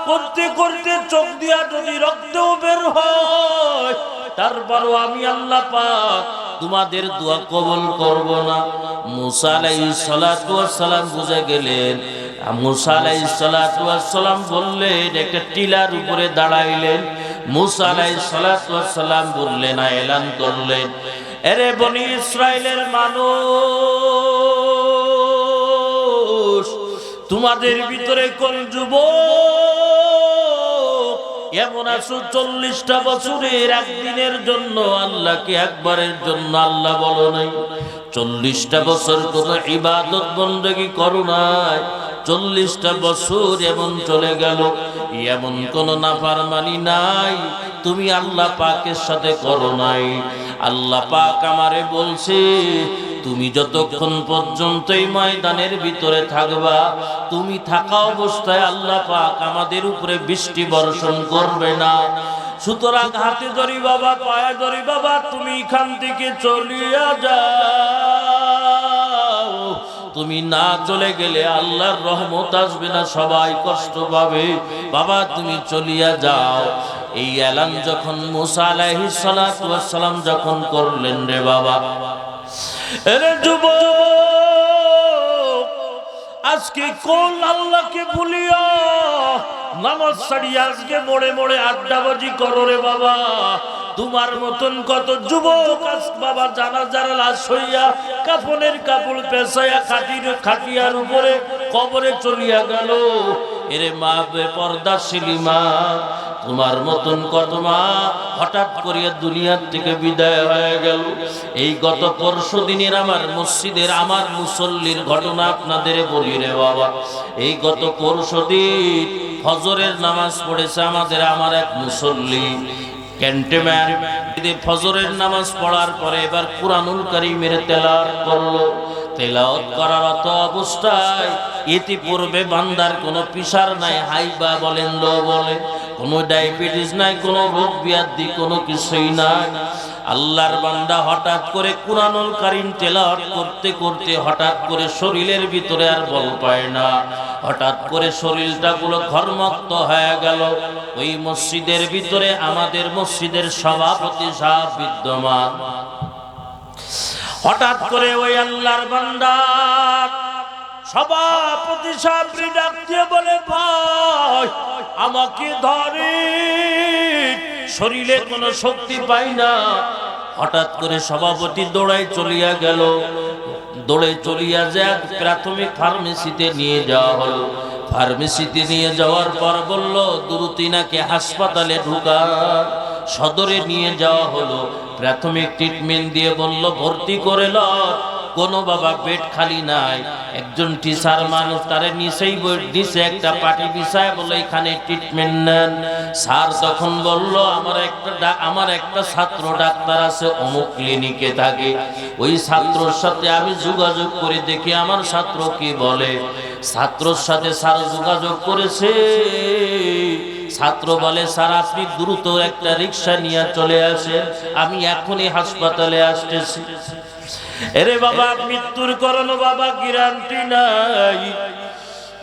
করতে করতে চোখ দিয়া যদি রক্ত বের হয় তারপরও আমি আল্লাহ পাক তোমাদের দোয়া কবুল করব না। মুসা আলাইহিস সালাতু ওয়াস সালাম বুঝে গেলেন। মুসা আলাইহিস সালাতু ওয়াস সালাম বললেন একটা টিলার উপরে দাঁড়াইলেন। মুসা আলাইহিস সালাতু ওয়াস সালাম বললেন এলান করলেন, এরে বনি ইসরাইলের মানুষ তোমাদের ভিতরে কোন যুবক এমন আছো 40টা বছরের একদিনের জন্য আল্লাহকে একবারের জন্য আল্লাহ বলো নাই, 40টা বছর কোন ইবাদত বন্দেগী করো নাই, 40টা বছর এমন চলে গেল এমন কোন নাফরমানি নাই তুমি আল্লাহ পাকের সাথে করো নাই। আল্লাহ পাক আমারে বলছে তুমি যতক্ষণ পর্যন্ত এই ময়দানের ভিতরে থাকবা তুমি থাকা অবস্থায় আল্লাহ পাক আমাদের উপরে বৃষ্টি বর্ষণ করবে না। সুতরাং হাতে ধরি বাবা, পায়ে ধরি বাবা, তুমি এখান থেকে চলিয়া যাও। তুমি না চলে গেলে আল্লাহর রহমত আসবে না, সবাই কষ্ট পাবে। বাবা তুমি চলিয়া যাও। এই এলান যখন মুসা আলাইহিস সালাতু ওয়াস সালাম যখন করলেন রে বাবা, এরে যুবক আজকে কোন আল্লাহকে ভুলিয়া নামাজ ছাড়িয়া আজকে মোড়ে মোড়ে আড্ডাবাজি করো রে বাবা। তোমার মতন কত যুবক আজ বাবা জানাজার লাশ হইয়া কাফনের কাপড় পেঁচাইয়া খাটিয়ার উপরে কবরে চলিয়া গেল। এরে মা বেপরদাশীলী মা, তোমার মতন কত মা হঠাৎ করিয়া দুনিয়ার থেকে বিদায় হয়ে গেল। এই গত পরশু দিনের আমার মসজিদের আমার মুসল্লির ঘটনা আপনাদের বলি রে বাবা। এই গত পরশু দিন ফজরের নামাজ পড়েছে আমার এক মুসল্লি ক্যান্টনমেন্ট। ফজরের নামাজ পড়ার পরে এবার কুরআনুল কারীমের তেলাওয়াত করলো। তেলাওয়াত করার অবস্থায় ইতিপূর্বে বান্দার কোনো প্রেসার নাই, হাইবা বলেন লো বলে, কোনো ডায়াবেটিস নাই, কোনো রোগ ব্যাধি কোনো কিছুই নাই। আল্লাহর বান্দা হঠাৎ করে কুরআনুল কারীম তেলাওয়াত করতে করতে হঠাৎ করে শরীরের ভিতরে আর বল পায় না, হঠাৎ করে শরীরটা গুলো ঘর্মক্ত হয়ে গেল। ওই মসজিদের ভিতরে আমাদের মসজিদের সভাপতি সাহেব বিদ্যমান। হঠাৎ করে ওই আল্লাহর বান্দা সভাপতি সাহেব ডাক দিয়ে বলে, ভাই আমাকে ধরে, শরীরে কোনো শক্তি পাই না। হঠাৎ করে সভাপতি দৌড়াই চলিয়া গেল। দৌড়ে চলিয়া যায় প্রাথমিক ফার্মেসিতে নিয়ে যাওয়া হলো। ফার্মেসিতে নিয়ে যাওয়ার পর বলল দুরুতিনাকে হাসপাতালে ঢুকা, সদরে নিয়ে যাওয়া হলো। প্রাথমিক ট্রিটমেন্ট দিয়ে বলল ভর্তি করে ল। কোনো বাবা বেড খালি নাই। একজন টিচার মানুষ তারে নিচেই দিছে একটা পাটি বিছায়, বলে এখানে ট্রিটমেন্ট নেন। স্যার তখন বলল আমার একটা ছাত্র ডাক্তার আছে অমুক ক্লিনিকে থাকে, ওই ছাত্রর সাথে আমি যোগাযোগ করে দেখি আমার ছাত্র কি বলে। ছাত্রর সাথে স্যার যোগাযোগ করেছে। ছাত্র বলে, স্যার আপনি দ্রুত একটা রিক্সা নিয়ে চলে আসেন, আমি এখনই হাসপাতালে আসতেছি। এরে বাবা মৃত্যুর কারণ বাবা গ্যারান্টি নাই।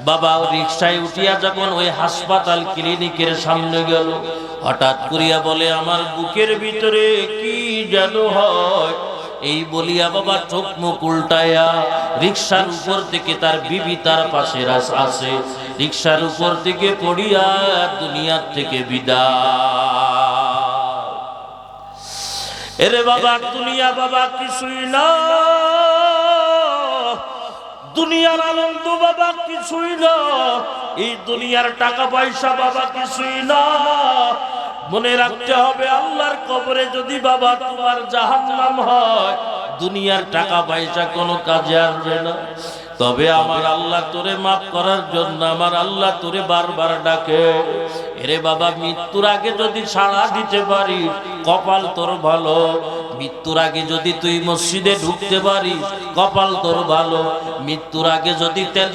বাবা রিক্সায় উঠিয়া যখন ওই হাসপাতাল ক্লিনিকের সামনে গেল, হঠাৎ করিয়া বলে আমার বুকের ভিতরে কি যেন হয়। এই বলিয়া বাবা চোখ মুখ উল্টায়া রিক্সার উপর থেকে তার বিবি তার পাশে আছে, রিক্সার উপর থেকে পড়িয়া দুনিয়ার থেকে বিদায়। এরে বাবা দুনিয়া বাবা কিছুই না, দুনিয়ার আনন্দ বাবা কিছুই না, এই দুনিয়ার টাকা পয়সা বাবা কিছুই না। মনে রাখতে হবে আল্লাহর কবরে যদি বাবা তোমার জাহান্নাম হয়, দুনিয়ার টাকা পয়সা কোনো কাজে আসবে না। তবে আমার আল্লাহ তোরে মাফ করার জন্য আমার আল্লাহ তোরে বারবার ডাকে। এরে বাবা মৃত্যুর আগে যদি সাড়া দিতে পারি কপাল তোর ভালো। মৃত্যুর আগে যদি তুই মসজিদে ঢুকতে পারিস কপাল তোর ভালো। মৃত্যুর আগে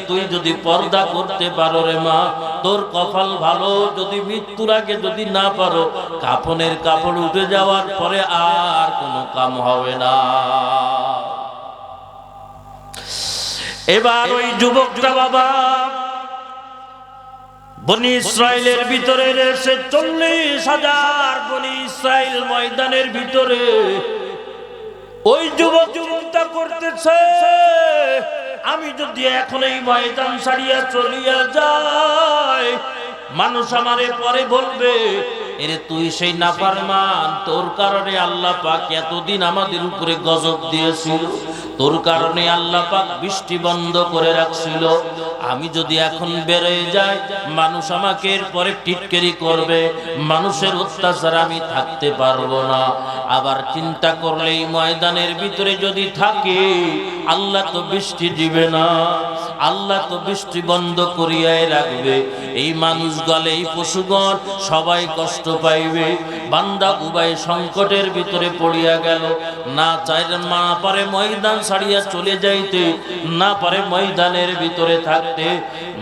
তুই যদি পর্দা করতে পারো রে মা, তোর কপাল ভালো। যদি মৃত্যুর আগে যদি না পারো, কাফনের কাপড় উঠে যাওয়ার পরে আর কোনো কাম হবে না। এবার ওই যুবকটা বাবা বনি ইসরাইলের ভিতরে এসে 40,000 বনি ইসরাইল ময়দানের ভিতরে ওই যুবক চিন্তা করতেছে, আমি যদি এখন এই ময়দান ছাড়িয়া চলিয়া যাই, মানুষ আমারে পরে বলবে এরে তুই সেই নাফরমান, তোর কারণে আল্লাহ পাক এতদিন আমাদের উপরে গজব দিয়েছিল, তোর কারণে আল্লাহ পাক বৃষ্টি বন্ধ করে রাখছিল। আমি যদি এখন বেরোয় যাই, মানুষ আমাকে এরপরে টিটকারি করবে, মানুষের অত্যাচার আমি থাকতে পারবো না। আবার চিন্তা করলে এই ময়দানের ভিতরে যদি থাকি, আল্লাহ তো বৃষ্টি দিবে না, আল্লাহ তো বৃষ্টি বন্ধ করিয়াই রাখবে। এই মানুষগণ এই পশুগণ সবাই কষ্ট পাইবে। বান্দা উভয় সংকটের ভিতরে পড়িয়া গেল, না পারে ময়দান ছাড়িয়া চলে যাইতে, না পারে ময়দানের ভিতরে থাকতে।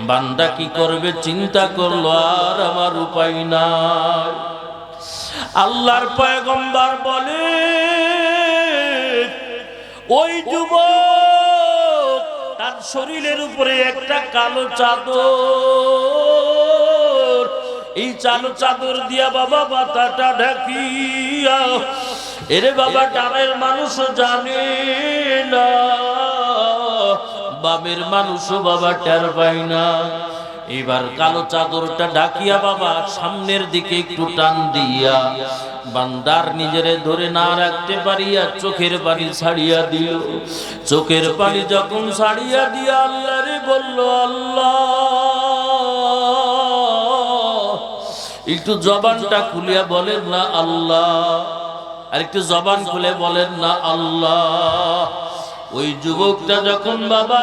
বান্দা কি করবে চিন্তা করলো, আর আমার উপায় নাই। আল্লাহর পয়গম্বর বলে ওই যুবক তার শরীরের উপরে একটা কালো চাদর, এই কালো চাদর দিয়া বাবা মাথাটা ঢাকিয়া, এরে বাবা ডানের মানুষ জানে না, বামের মানুষও বাবা টের পায় না। এবার কালো চাদরটা ঢাকিয়া বাবা সামনের দিকে একটু টান দিয়া বান্দার নিজেরে ধরে না রাখতে পারিয়া চোখের পানি ছাড়িয়া দিল। চোখের পানি যখন ছাড়িয়া দিয়া আল্লাহরে বলল, আল্লাহ, একটু জবানটা খুলিয়া বলেন না আল্লাহ, আর একটু জবান খুলে বলেন না আল্লাহ। ওই যুবকটা যখন বাবা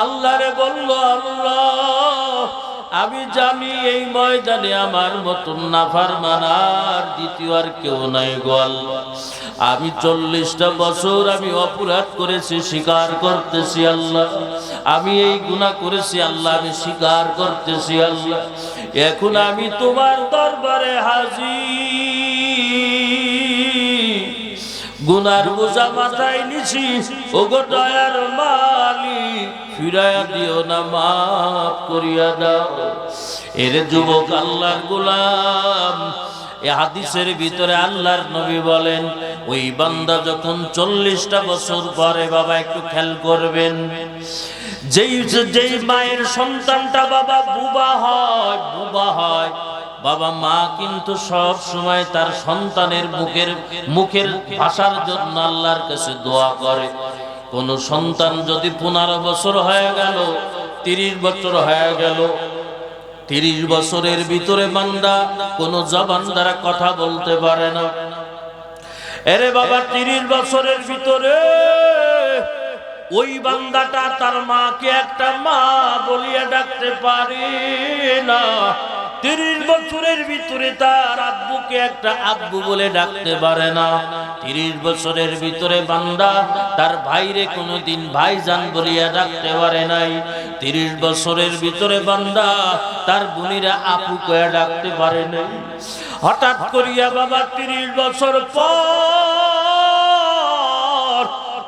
আল্লাহরে বলল, আল্লাহ, আমি জানি এই ময়দানে আমার মতন নাফরমান আর দ্বিতীয় আর কেউ নাই গো আল্লাহ। আমি 40টা বছর আমি অপরাধ করেছি, স্বীকার করতেছি আল্লাহ। আমি এই গুনাহ করেছি আল্লাহ, আমি স্বীকার করতেছি আল্লাহ। এখন আমি তোমার দরবারে হাজির, গুনার বোঝা মাথায় নিছি। ওগো দয়ার মালিক, ফিরাইয়া দিও না, মাফ করিয়া দাও। এর যুবক আল্লাহর গোলাম, এই হাদিসের ভিতরে আল্লাহর নবী বলেন, ওই বান্দা যখন 40টা বছর পরে বাবা একটু খেয়াল করবেন, যেই মায়ের সন্তানটা বাবা বুবা হয় বাবা, মা কিন্তু সব সময় তার সন্তানের মুখের ভাষার জন্য আল্লাহর কাছে দোয়া করে। কোন সন্তান যদি 15 বছর হয়ে গেল, 30 বছর হয়ে গেল, 30 বছরের ভিতরে বান্দা কোন জবান দ্বারা কথা বলতে পারে না। এরে বাবা, 30 বছরের ভিতরে ওই বান্দাটা তার মাকে একটা মা বলিয়া ডাকতে পারে না। 30 বছরের ভিতরে তার আব্বুকে একটা আব্বু বলে ডাকতে পারে না। 30 বছরের ভিতরে বান্দা তার ভাইরে কোনোদিন ভাইজান বলিয়া ডাকতে পারে নাই। 30 বছরের ভিতরে বান্দা তার বোনেরা আপু কয়ে ডাকতে পারে নাই। হঠাৎ করিয়া বাবা 30 বছর পর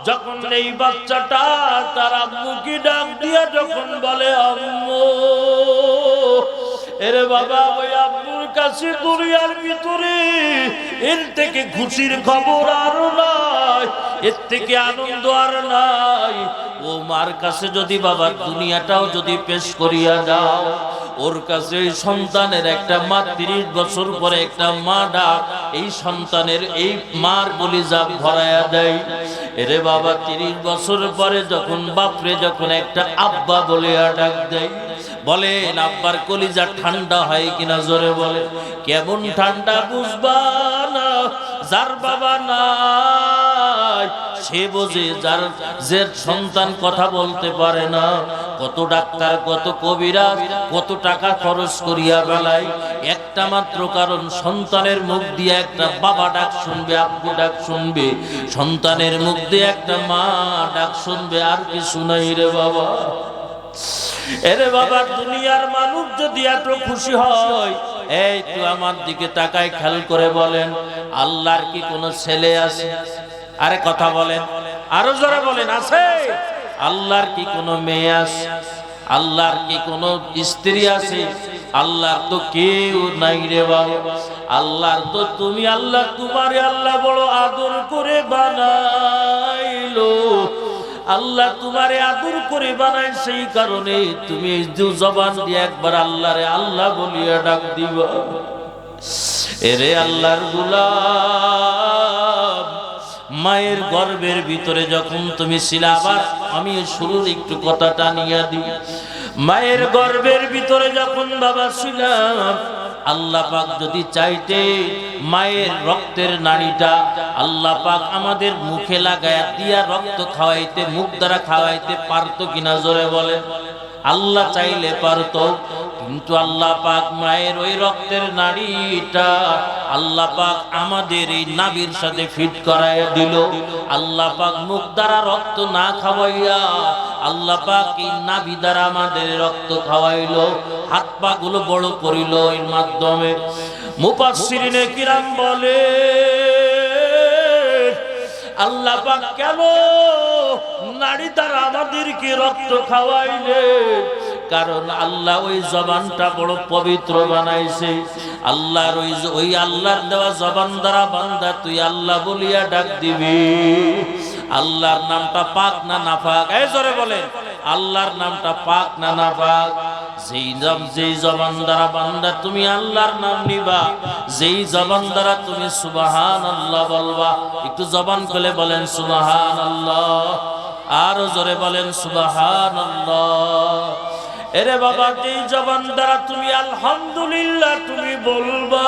যখন এই বাচ্চাটা তার আম্মুকে ডাক দিয়া যখন বলে, আম্মু, এরে বাবা, ওই আব্বুর কাছে দুনিয়ার ভিতরে এর থেকে খুশির খবর আর নাই, এর থেকে আনন্দ আর নাই। ও মার কাছে যদি বাবা দুনিয়াটাও যদি পেশ করিয়া দাও, ওর কাছে এই সন্তানের একটা মা 30 বছর পরে একটা মা ডাক এই সন্তানের এই মার কলিজা ভরাইয়া দেয়। এরে বাবা, 30 বছর পরে যখন বাপরে যখন একটা আব্বা বলিয়া ডাক দেয়, বলেন আব্বার কলিজা ঠান্ডা হয় কিনা জোরে বলে। কেমন ঠান্ডা বুঝবা না, যার বাবা নাই সে বোঝে, যার যে সন্তান কথা বলতে পারে না। কত ডাক্তার, কত কবিরাজ, কত টাকা খরচ করিয়া বেলায় একটা মাত্র কারণ, সন্তানের মুখ দিয়ে একটা বাবা ডাক শুনবে, আব্বু ডাক শুনবে, সন্তানের মুখ দিয়ে একটা মা ডাক শুনবে, আর কিছু নাই রে বাবা। এরে বাবা, দুনিয়ার মানুষ যদি এত খুশি হয়, এই তো আমার দিকে তাকায় খেয়াল করে বলেন, আল্লাহর কি কোনো ছেলে আছে? আরে কথা বলেন, আরো জোরে বলেন, আছে? আল্লাহর কি কোনো মেয়ে আছে? আল্লাহর কি কোনো স্ত্রী আছে? আল্লাহর তো কেউ নাই রে বাবা। আল্লাহর তো তুমি, আল্লাহ তোমারে আল্লাহ বড় আদর করে বানাইলো। আল্লাহ তোমারে আদর করে বানায়, সেই কারণে তুমি এই জবান দিয়ে একবার আল্লাহরে আল্লাহ বলিয়া ডাক দিবা। এরে আল্লাহর গোলাম, মায়ের গর্ভের ভিতরে যখন তুমি ছিলে, আবার আমি শুরুর একটু কথাটা নিয়ে দিই। মায়ের গর্ভের ভিতরে যখন বাবা ছিলাম, আল্লাহ পাক যদি চাইতে মায়ের রক্তের নাড়িটা আল্লাহ পাক আমাদের মুখে লাগায়া দিয়া রক্ত খাওয়াইতে, মুখ দ্বারা খাওয়াইতে পারতো কিনা জোরে বলে? আল্লাহ চাইলে পারতো, কিন্তু আল্লাহ পাক মায়ের ওই রক্তের নাড়িটা আল্লাহ পাক আমাদের এই নাভির সাথে ফিট করাইয়া দিল। আল্লাহ পাক মুখ দ্বারা রক্ত না খাওয়াইয়া আল্লাহ পাক এই নাভি দ্বারা আমাদের রক্ত খাওয়াইলো, হাত পা গুলো বড় করিল এর মাধ্যমে। মুফাসসিরিনে কিরাম বলে, আল্লাহ পাক কেন নাড়ি দ্বারা আমাদেরকে রক্ত খাওয়াইলে? কারণ আল্লাহ ওই জবানটা বড় পবিত্র বানাইছে। আল্লাহর ওই আল্লাহর দেওয়া জবান দ্বারা বান্দা তুই আল্লাহ বলিয়া ডাক দিবি। আল্লাহর নামটা পাক না নাপাক? এই জোরে বলেন, আল্লাহর নামটা পাক না নাপাক? যেই জবান দ্বারা বান্দা তুমি আল্লাহর নাম নিবা, যেই জবান দ্বারা তুমি সুবহানাল্লাহ বলবা, একটু জবান খুলে বলেন সুবহানাল্লাহ, আরো জোরে বলেন সুবহানাল্লাহ। এরে বাবা, যেই জবান দ্বারা তুমি আলহামদুলিল্লাহ তুমি বলবা,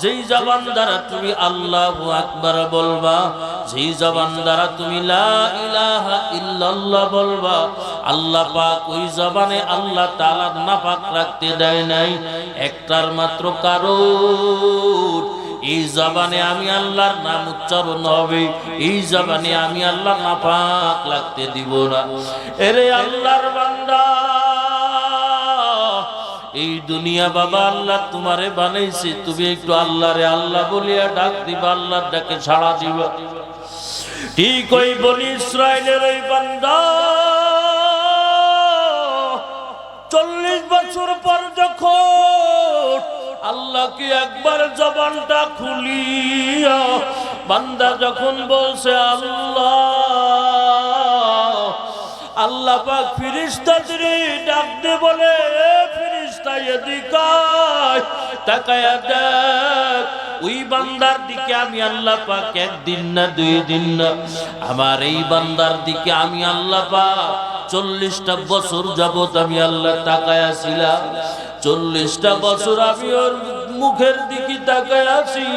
যেই জবান দ্বারা তুমি আল্লাহু আকবার বলবা, যেই জবান দ্বারা তুমি লা ইলাহা ইল্লাল্লাহ বলবা, আল্লাহ পাক ওই জবানে আল্লাহ তাআলা নাপাক রাখতে দেয় নাই একটার মাত্র কারণ। এই জবানে আমি আল্লাহর নাম উচ্চারণ হবে, এই জবানে আমি আল্লাহ নাপাক লাগতে দিব না। এরে আল্লাহর বান্দা, এই দুনিয়া বাবা আল্লাহ তোমারে বানাইছে, তুমি একটু আল্লাহরে আল্লাহ বলিয়া ডাক দিবা, আল্লাহর ডাকে সাড়া দিবা। ঠিক ওই বনি ইসরাইলের ওই বান্দা 40 বছর পর যখন আল্লাহকে একবার জবানটা খুলিয়া বান্দা যখন বলছে আল্লাহ, আল্লাহ পাক ফেরেশতাদের ডাক দিয়ে বলে, ফেরেশতা এদিকে আয়, তাকায়া দেখ ওই বান্দার দিকে আমি আল্লাহ পাক একদিন না 2 দিন না, আমার এই বান্দার দিকে আমি আল্লাহ পাক 40টা বছর যাবত আমি আল্লাহ তাকায়া ছিলাম। 40টা বছর আমি ওর মুখের দিকে তাকায় আছি,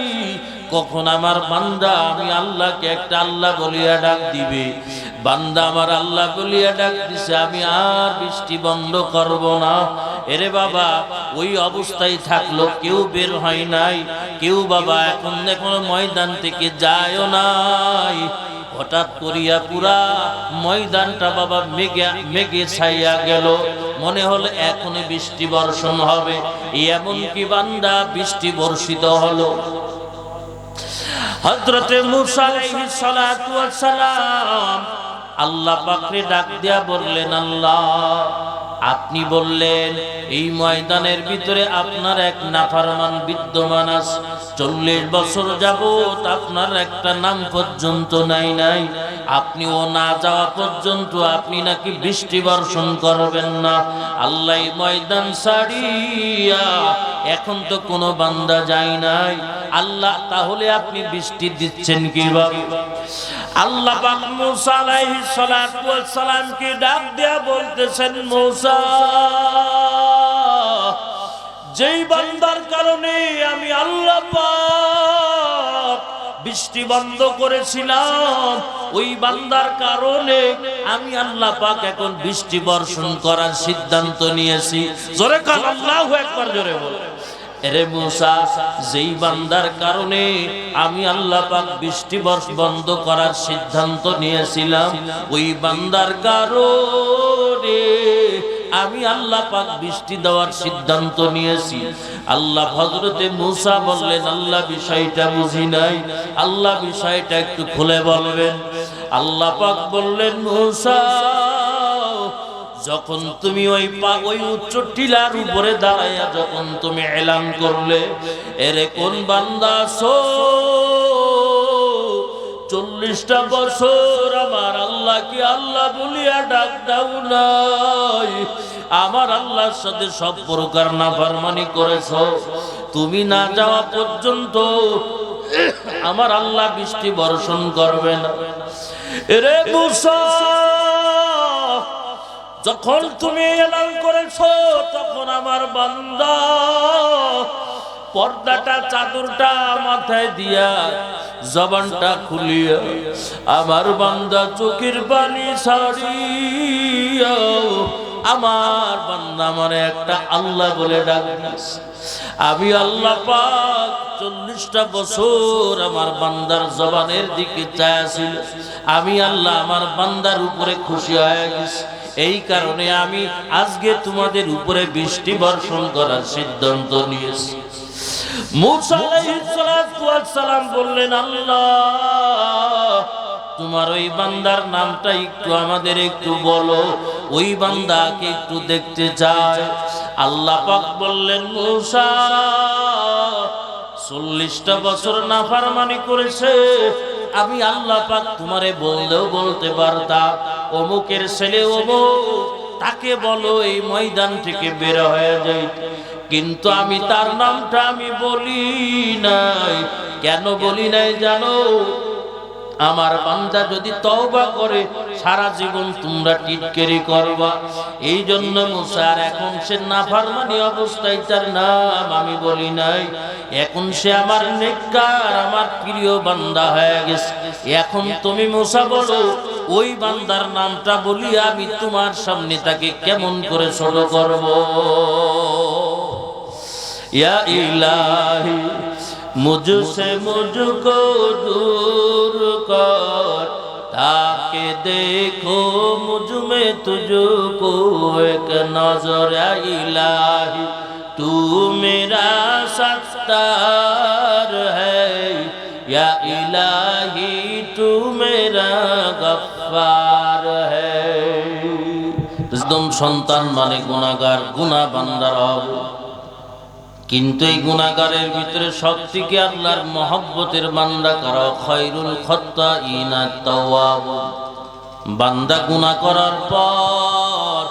কখন আমার বান্দা আমি আল্লাহকে একটা আল্লাহ বলিয়া ডাক দিবে। বান্দা আমার আল্লাহ বলিয়া ডাক দিছে, আমি আর বৃষ্টি বন্ধ করব না। এরে বাবা, ওই অবস্থায় থাকলো, কেউ বের হয় নাই, কেউ বাবা এখন দেখো ময়দান থেকে যায়ও নাই। হঠাৎ করিয়া পুরা ময়দানটা বাবা মেঘে ছাইয়া গেল, মনে হলো এখনই বৃষ্টি বর্ষণ হবে। এমন কি বান্দা বৃষ্টি বর্ষিত হলো। হযরতে মূসা আলাইহিস সালাতু ওয়াস সালাম আল্লাহ পাকরে ডাক দিয়া বললেন, আল্লাহ আপনি বললেন এই ময়দানের ভিতরে আপনার এক নাফরমান বিদ্যমান আছে, 40 বছর যাবত আপনার একটা নাম পর্যন্ত নাই, আপনি ও না যাওয়া পর্যন্ত আপনি নাকি বৃষ্টি বর্ষণ করবেন না। আল্লাহ ময়দান ছাড়িয়া এখন তো কোনো বান্দা যায় নাই, আল্লাহ তাহলে আপনি বৃষ্টি দিচ্ছেন কিভাবে? আল্লাহ পাক মূসা আলাইহিস সালাতু ওয়াস সালামকে ডাক দিয়া বলতেছেন, মূসা যেই বান্দার কারণে আমি আল্লাহ পাক বৃষ্টি বন্ধ করেছিলাম, ওই বান্দার কারণে আমি আল্লাহ পাক এখন বৃষ্টি বর্ষণ করার সিদ্ধান্ত নিয়েছি। জোরে কান আল্লাহু আকবার, জোরে বল। এরে মূসা, যেই বান্দার কারণে আমি আল্লাহ পাক বৃষ্টি বন্ধ করার সিদ্ধান্ত নিয়েছিলাম, ওই বান্দার কারণে আমি আল্লাহ পাক বৃষ্টি দেওয়ার সিদ্ধান্ত নিয়েছি। আল্লাহ হযরতে মূসা বললেন, আল্লাহ বিষয়টা বুঝি নাই, আল্লাহ বিষয়টা একটু খুলে বলবেন। আল্লাহ পাক বললেন, মূসা যখন তুমি ওই উচ্চ টিলার উপরে দাঁড়াইয়া যখন তুমি এলান করলে, এরে কোন বান্দা আছো 40টা বছর আমার আল্লাহ কি আল্লাহ বলিয়া ডাক দাও নাই, আমার আল্লাহর সাথে সব প্রকার নাফরমানি করেছো, তুমি না যাওয়া পর্যন্ত আমার আল্লাহ বৃষ্টি বর্ষণ করবে না। এরে মূসা, যখন তুমি এলান করেছো তখন আমার বান্দা পর্দাটা চাদরটা মাথায় দিয়া জবানটা খুলিয়া আমার বান্দা চোখের পানি ছাড়িয়া আমার বান্দা আমারে একটা আল্লাহ বলে ডাক দিয়েছে। আমি আল্লাহ পাক 40টা বছর আমার বান্দার জবানের দিকে চাইছিল, আমি আল্লাহ আমার বান্দার উপরে খুশি হয়ে গেছি, এই কারণে আমি আজকে তোমাদের উপরে বৃষ্টি বর্ষণ করার সিদ্ধান্ত নিয়েছি। মূসা আলাইহিস সালাতু ওয়াস সালাম বললেন, আল্লাহ তোমার ওই বান্দার নামটা একটু আমাদের একটু বলো, ওই বান্দাকে একটু দেখতে চাই। আল্লাহ পাক বললেন, মূসা 40টা বছর নাফরমানি করেছে, আমি আল্লাহ পাক তোমারে বললেও বলতে পারতাম অমুকের ছেলে অমুক তাকে বলো এই ময়দান থেকে বের হয়ে যায়। কিন্তু আমি তার নামটা আমি বলি নাই। কেন বলি নাই জানো? আমার বান্দা যদি তওবা করে সারা জীবন তোমরা টিটকারি করবা। এই জন্য মুসার এখন সে নাফরমানি অবস্থায় তার নাম আমি বলি নাই। এখন সে আমার নেককার আমার প্রিয় বান্দা হয়ে গেছে। এখন তুমি মুসা বলো ওই বান্দার নামটা বলি আমি তোমার সামনে তাকে কেমন করে ছোট করব। ইয়া ইলাহি मुझसे मुझको दूर कर, ताके देखो मुझ में तुझको एक नजर। इलाही तू मेरा सत्तार है, या इलाही तू मेरा गफ्फार है। एकदम সন্তান মানে গুনাহগার, গুনাহ বান্দার হবে। কিন্তু এই গুনাহগারের ভিতরে সবথেকে আল্লাহর মহব্বতের বান্দা কারা? খায়রুল খাত্তাইনা তাওয়াব। বান্দা গুনাহ করার পর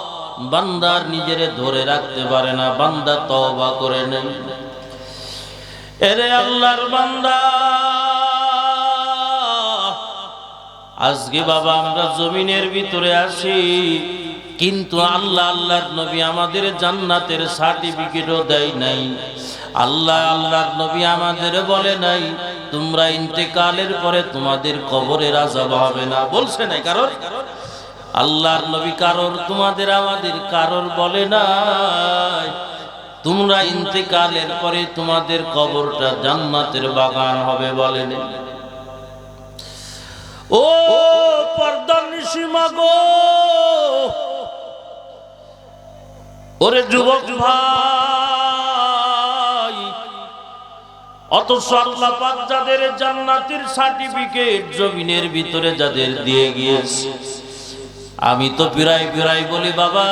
বান্দার নিজেরে ধরে রাখতে পারে না, বান্দা তওবা করে নেয়। এরে আল্লাহর বান্দা, আজকে বাবা আমরা জমিনের ভিতরে আসি, কিন্তু আল্লাহ আল্লাহর নবী আমাদের জান্নাতের সার্টিফিকেটও দেয় নাই। আল্লাহ আল্লাহর নবী আমাদের বলে নাই তোমরা ইন্তেকালের পরে তোমাদের কবরের আযাব হবে না, বলছে না। কারণ আল্লাহর নবী কারোর তোমাদের আমাদের কারোর বলে নাই তোমরা ইন্তেকালের পরে তোমাদের কবরটা জান্নাতের বাগান হবে, বলেন। ও পর্দার নিশি মাগো, ওরে যুবক ভাই, অথচ আল্লাহ পাক যাদের জান্নাতের সার্টিফিকেট জমিনের ভিতরে যাদের দিয়ে গিয়েছে, আমি তো বিরাই বলি বাবা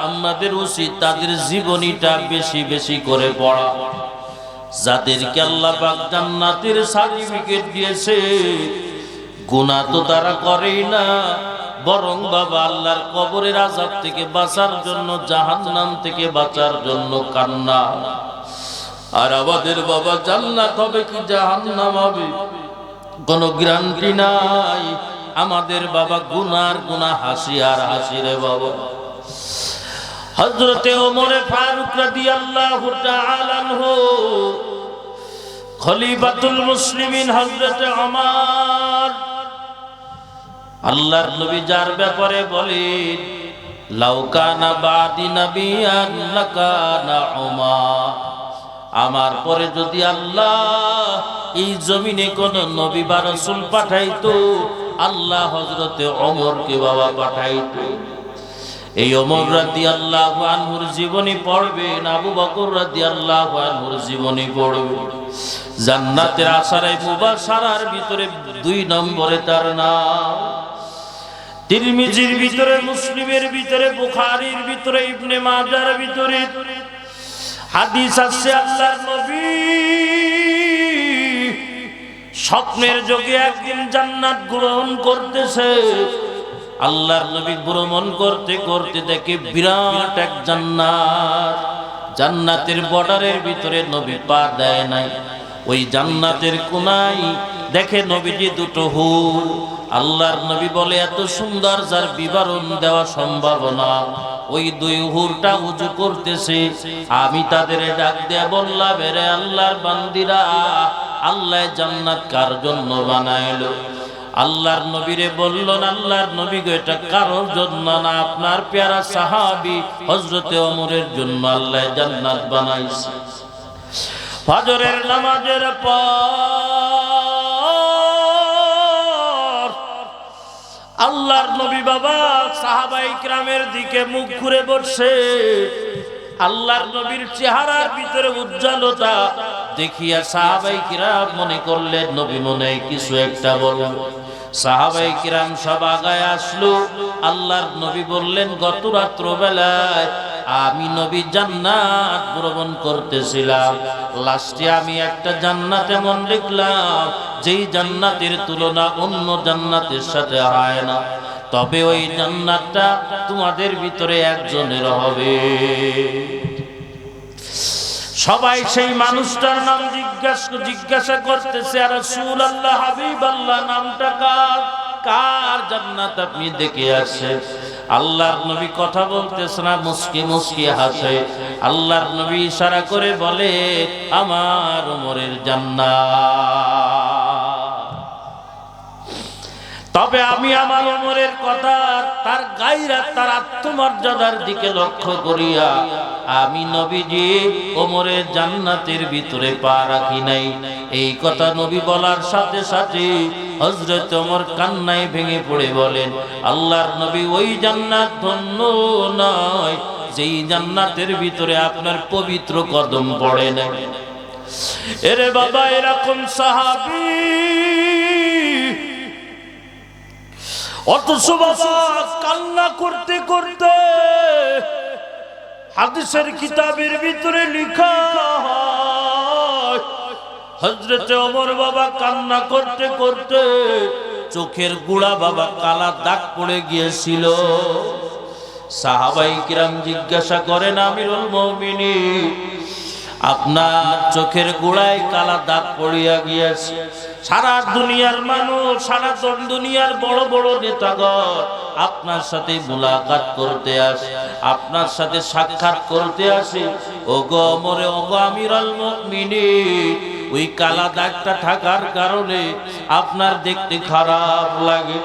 আমাদের উচিত তাদের জীবনীটা বেশি বেশি করে পড়া। যাদেরকে আল্লাহ পাক জান্নাতের সার্টিফিকেট দিয়েছে গুনাহ তো তারা করেই না, বরং বাবা আল্লাহর কবরের আযাব থেকে বাঁচার জন্য, জাহান্নাম থেকে বাঁচার জন্য কান্না। আর আমাদের বাবা জান্নাত হবে কি জাহান্নাম হবে কোনো গ্যারান্টি নাই। আমাদের বাবা গুনার গুনাহ হাসি আর হাসি রে বাবা। হযরতে ওমর ফারুক রাদিয়াল্লাহু তাআলা আনহু, খলিফাতুল মুসলিমিন হযরতে ওমর, আল্লাহর নবী যার ব্যাপারে বলেন লাউ কানা বাদি নাবিয়ান লাকানা ওমর, আমার পরে যদি আল্লাহ এই জমিনে কোন নবী বা রাসূল পাঠাইতো আল্লাহ হযরতে ওমরকে বাবা পাঠাইতো। এই ওমর রাদিয়াল্লাহু আনহুর জীবনী পড়বেন, আবু বকর রাদিয়াল্লাহু আনহুর জীবনী পড়বেন। জান্নাতের আশারে মুবাশশারার ভিতরে 2 নম্বরে তার নাম। তিরমিজির ভিতরে, মুসলিমের ভিতরে, বুখারীর ভিতরে, ইবনে মাজার ভিতরে হাদিস আছে আল্লাহর নবী স্বপ্নের যোগে একদিন জান্নাত গ্রহণ করতেছে। আল্লাহর নবী ভ্রমণ করতে করতে দেখে বিরাট এক জান্নাত, জান্নাতের বর্ডারের ভিতরে নবী পা দেয় নাই। ওই জান্নাতের কোনায় দেখে নবীজি 2 হুর। আল্লাহর নবী বলে এত সুন্দর যার বিবরণ দেওয়া সম্ভব না। ওই 2 হুরটা উজু করতেছে, আমি তাদের ডাক দিয়ে বললাম রে আল্লাহর বান্দিরা, আল্লাহ জান্নাত কার জন্য বানাইলো? আল্লাহর নবীরে বললেন আল্লাহর নবী গো এটা কারোর জন্য না, আপনার প্যারা সাহাবী হযরতে ওমরের জন্য আল্লাহ জান্নাত বানাইছে। ফজরের নামাজের পর আল্লাহর নবী বাবা সাহাবায়ে কিরামের দিকে মুখ ঘুরে বসে। আল্লাহর নবীর চেহারার ভিতরে উজ্জ্বলতা দেখিয়া সাহাবায়ে কিরাম মনে করলেন নবী মনে কিছু একটা বলবেন। সাহাবায়ে কিরাম সব আগায় আসলো। আল্লাহর নবী বললেন গত রাত্র বেলায় আমি নবী জান্নাত ভ্রমণ করতেছিলাম, লাস্টে আমি একটা জান্নাত এমন দেখলাম যেই জান্নাতের তুলনা অন্য জান্নাতের সাথে হয় না, তবে ওই জান্নাতটা তোমাদের ভিতরে একজনের হবে। সবাই সেই মানুষটার নাম জিজ্ঞাসা করতেছে, আর রাসূলুল্লাহ হাবিবাল্লাহ নামটা কার? কার জান্নাত আপনি দেখে আসেন? আল্লাহর নবী কথা বলতেছে না, মুস্কি মুস্কি হাসে। আল্লাহর নবী ইশারা করে বলে, আমার ওমরের জান্নাত। তবে আমি আমার ওমরের কথা, তার গায়রাত, তার আত্মমর্যাদার দিকে লক্ষ্য করিয়া আমি নবীজি ওমরের জান্নাতের ভিতরে পা রাখি নাই। এই কথা নবী বলার সাথে সাথে হযরত ওমর কান্নায় ভেঙে পড়ে বলেন, আল্লাহর নবী, ওই জান্নাত ধন্য নয় যেই জান্নাতের ভিতরে আপনার পবিত্র কদম পড়ে না। এরে বাবা, এরকম সাহাবী অথচ বাবা কান্না করতে করতে হাদিসের কিতাবের ভিতরে লেখা হয়, হযরত ওমর বাবা কান্না করতে করতে চোখের গোড়া বাবা কালা দাগ পড়ে গিয়েছিল। সাহাবায়ে কিরাম জিজ্ঞাসা করেন, আমিরুল মুমিনিন, আপনার চোখের গোড়ায় কালা দাগ পড়িয়া গিয়েছে, সারা দুনিয়ার মানুষ, সারা দুনিয়ার বড় বড় নেতাগণ আপনার সাথে মুলাকাত করতে আসে, আপনার সাথে সাক্ষাৎ করতে আসে, ওগো ওমরে, ওগো আমিরুল মুমিনিন, ওই কালা দাগটা থাকার কারণে আপনার দেখতে খারাপ লাগে,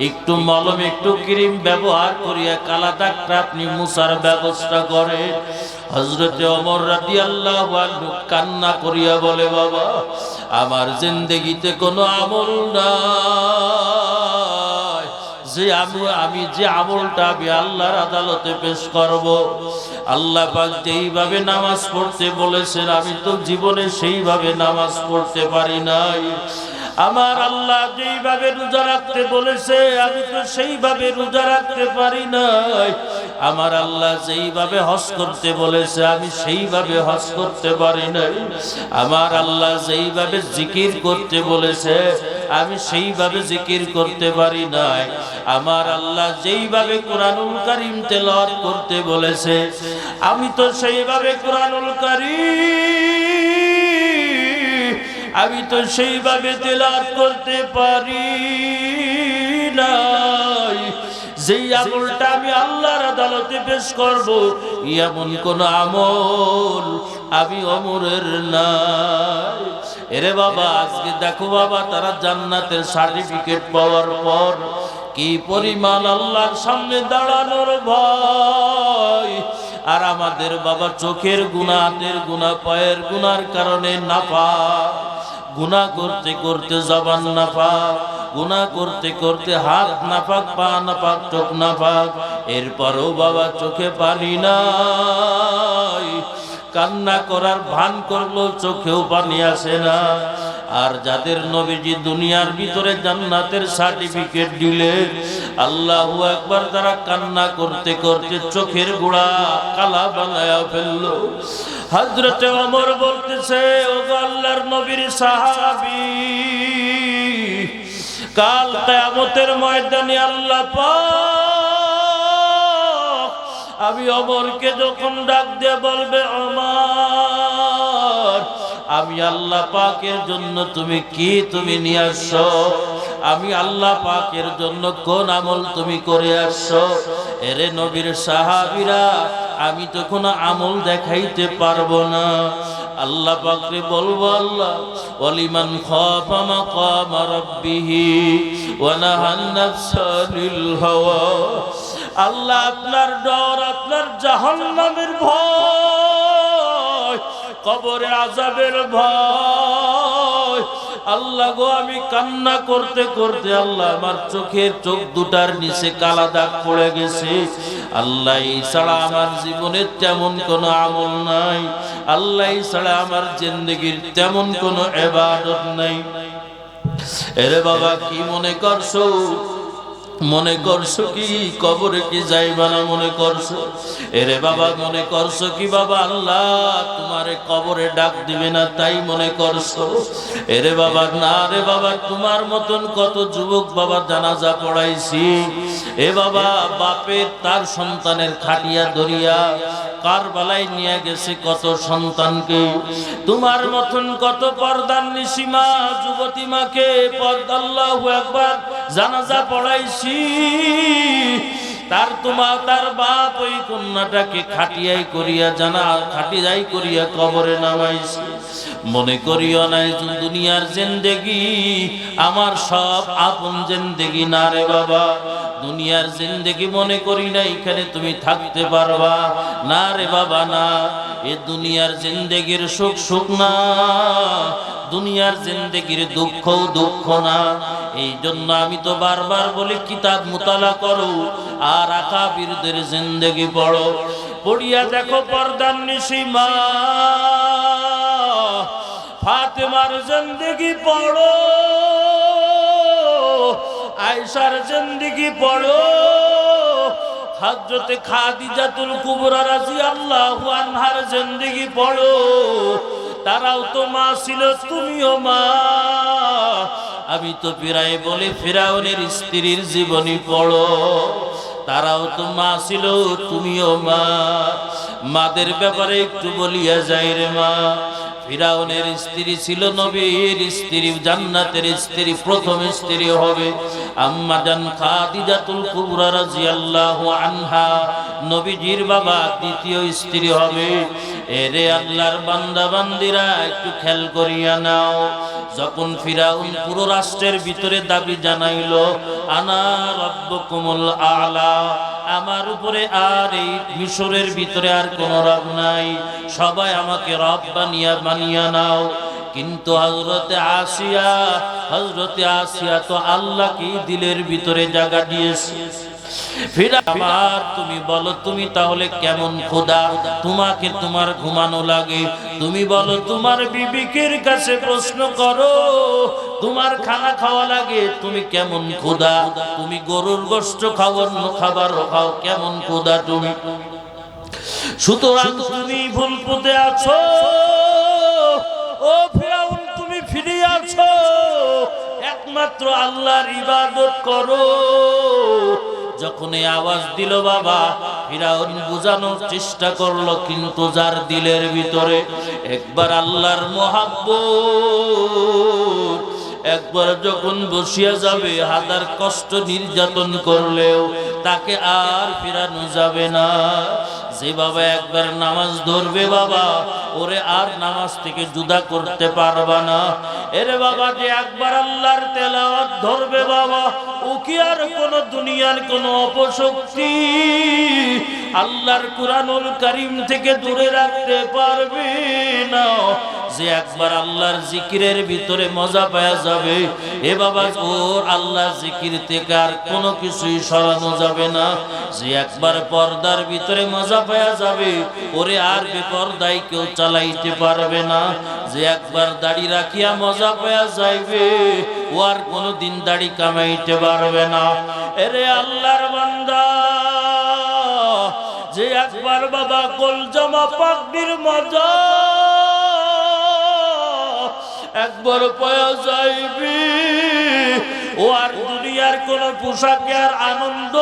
একটু মলম একটু ক্রিম ব্যবহার করিয়া কালা দাগটা আপনি মুছার ব্যবস্থা করেন। হযরতে ওমর রাদিয়াল্লাহু আনহু কান্না করিয়া বলে, বাবা, আমার জিন্দেগিতে কোনো আমল নাই যে আমি যে আমলটা আমি আল্লাহর আদালতে পেশ করব। আল্লাহ পাক যেইভাবে নামাজ পড়তে বলেছেন আমি তো জীবনে সেইভাবে নামাজ পড়তে পারি নাই। আমার আল্লাহ যেইভাবে রোজা রাখতে বলেছে আমি তো সেইভাবে রোজা রাখতে পারি নাই। আমার আল্লাহ যেইভাবে হজ করতে বলেছে আমি সেইভাবে হজ করতে পারি নাই। আমার আল্লাহ যেইভাবে জিকির করতে বলেছে আমি সেইভাবে জিকির করতে পারি নাই। আমার আল্লাহ যেইভাবে কোরআনুল কারীম তেলাওয়াত করতে বলেছে আমি তো সেইভাবে কোরআনুল কারীম আমি তো সেইভাবে তেলাওয়াত করতে পারি নাই। যেই আমলটা আমি আল্লাহর আদালতে পেশ করব এমন কোন আমল আমি ওমরের নাই। এরে বাবা, আজকে দেখো বাবা, তারা জান্নাতের সার্টিফিকেট পাওয়ার পর কি পরিমাণ আল্লাহর সামনে দাঁড়ানোর ভয়। আর আমাদের বাবা চোখের গুনাহ, হাতের গুনাহ, পায়ের গুনার কারণে নাপাক, গুনাহ করতে করতে জবান নাপাক, গুনাহ করতে করতে হাত নাপাক, পা নাপাক, চোখ নাপাক, এরপরও বাবা চোখে পানি নাই। কান্না করার ভান করলো, চোখেও পানি আসে না। আর যাদের নবীজি দুনিয়ার ভিতরে জান্নাতের সার্টিফিকেট দিলেন, আল্লাহু আকবার, তারা কান্না করতে করতে চোখের গোড়া কালা বানায়া ফেললো। হযরতে ওমর বলতেছে, ওগো আল্লাহর নবীর সাহাবী, কাল কিয়ামতের ময়দানে আল্লাহ পাক আমি ওমরকে যখন ডাক দিয়ে বলবে, ওমর, আমি আল্লাহ পাকের জন্য তুমি নিয়ে আসছো, আমি আল্লাহ পাকের জন্য কোন আমল তুমি করে আসছো? এরে নবীর সাহাবীরা, আমি তো কোনো আমল দেখাইতে পারবো না। আল্লাহ পাকরে বলবো, আল্লাহ, ওয়ালিমান খাফা মাকাম রাব্বিহি ওয়া নাহান নাফসা আনিল হাওয়া। আল্লাহ, আপনার ডর, আপনার জাহান্নামের ভয়, কবরের আযাবের ভয়। আল্লাহ গো, আমি কান্না করতে করতে আল্লাহ আমার চোখ দুটার নিচে কালা দাগ পড়ে গেছে। আল্লাহ, এই ছাড়া আমার জীবনের তেমন কোনো আমল নাই। আল্লাহ, এই ছাড়া আমার জিন্দেগির তেমন কোনো ইবাদত নাই। এরে বাবা, কি মনে করছো মনে করছো কি কবরে কি যাইবা না? মনে করছো? এরে বাবা মনে করছো কি বাবা আল্লাহ তোমারে কবরে ডাক দিবে না তাই মনে করছো? এরে বাবা না রে বাবা, তোমার মতন কত যুবক বাবা জানাজা পড়াইছি। এ বাবা বাপের তার সন্তানের খাটিয়া ধরিয়া কারবালায় নিয়ে গেছে কত সন্তানকে। তোমার মতন কত পর্দার নিশিমা যুবতী মাকে পর্দা আল্লাহু আকবার জানাজা পড়াইছি। তার বাপ ওই কন্যাটাকে খাটিয়াই করিয়া কবরে নামাইছে। মনে করিও নাই দুনিয়ার জিন্দেগি আমার সব আপন জিন্দেগি না রে বাবা। দুনিয়ার জিন্দেগি মনে করি না এখানে তুমি থাকতে পারবা না রে বাবা না। এ দুনিয়ার জিন্দেগির সুখ সুখ না, দুনিয়ার জিন্দেগির দুঃখ দুঃখ না। এই জন্য আমি তো বারবার বলি কিতাব মুতালা করো আর আকাবিরদের জিন্দেগি পড়ো। পড়িয়া দেখো পর্দার নিশিমা ফাতেমার জিন্দেগি পড়ো, আয়েশার জিন্দেগি পড়ো, হযরতে খাদিজাতুল কুবরা রাদিয়াল্লাহু আনহার জিন্দেগি পড়ো। তারাও তো মা ছিল, তুমিও মা। আমি তো প্রায় বলি ফিরাউনের স্ত্রীর জীবনী পড়ো, তারাও তো মা ছিল, তুমিও মা। মাদের ব্যাপারে একটু বলিয়া যাই রে মা। ফিরাউনের স্ত্রী ছিল নবীর স্ত্রী, জান্নাতের স্ত্রী, প্রথম স্ত্রী হবে আম্মা জান খাদিজাতুল কুবরা রাদিয়াল্লাহু আনহা। নবীজির বাবা দ্বিতীয় স্ত্রী হবে। এরে আল্লাহর বান্দা বান্দিরা একটু খেয়াল করিয়া নাও। যখন ফিরাউন পুরো রাষ্ট্রের ভিতরে দাবি জানাইলো আনা রাব্বুকুমুল আলা, আমার উপরে আর এই মিশরের ভিতরে আর কোন রব নাই, সবাই আমাকে রব বানিয়া নাও। কিন্তু হযরতে আসিয়া তো আল্লাহকে দিলের ভিতরে জায়গা দিয়েছে। ফিরাউন তুমি বলো তুমি তাহলে কেমন খোদা? তোমাকে তোমার ঘুমানো লাগে, তুমি বলো তোমার বিবিকের কাছে প্রশ্ন করো, তোমার খানা খাওয়া লাগে, তুমি কেমন খোদা? তুমি গরুর গোশত খাও, অন্য খাবার খাও, কেমন খোদা তুমি? সুতরাং তুমি ভুল পথে আছো। ও ফিরাউন তুমি ফিরে আছো, একমাত্র আল্লাহর ইবাদত করো। যখন এই আওয়াজ দিল বাবা, ফিরাউন বুঝানোর চেষ্টা করলো, কিন্তু যার দিলের ভিতরে একবার আল্লাহর মহব্বত একবার যখন বসিয়া যাবে, হাজার কষ্ট নির্যাতন করলেও তাকে আর ফিরানো যাবে না। যে বাবা একবার নামাজ ধরবে বাবা, ওরে আর নামাজ থেকে জুদা করতে পারবা না। এরে বাবা যে একবার আল্লাহর তেলাওয়াত ধরবে বাবা, ও কি আর কোন দুনিয়ার কোন অপশক্তি আল্লাহর কুরআনুল কারীম থেকে দূরে রাখতে পারবে না। যে একবার আল্লাহর জিকিরের ভিতরে মজা পাওয়া যাবে, এ বাবা ওর আল্লাহর জিকির থেকে আর কোনো কিছুই সরানো যাবে না। যে একবার পর্দার ভিতরে মজা পাওয়া যাবে, ওরে আর বেপরদায় কেউ চালাইতে পারবে না। যে একবার দাড়ি রাখিয়া মজা পাওয়া যাইবে, ও আর কোনোদিন দাড়ি কামাইতে পারবে না। এরে আল্লাহর বান্দা, যে একবার বাবা গোলজামা পাগড়ির মজা একবার পাওয়া যাইবে, ও আর দুনিয়ার কোন পোশাকে আর আনন্দ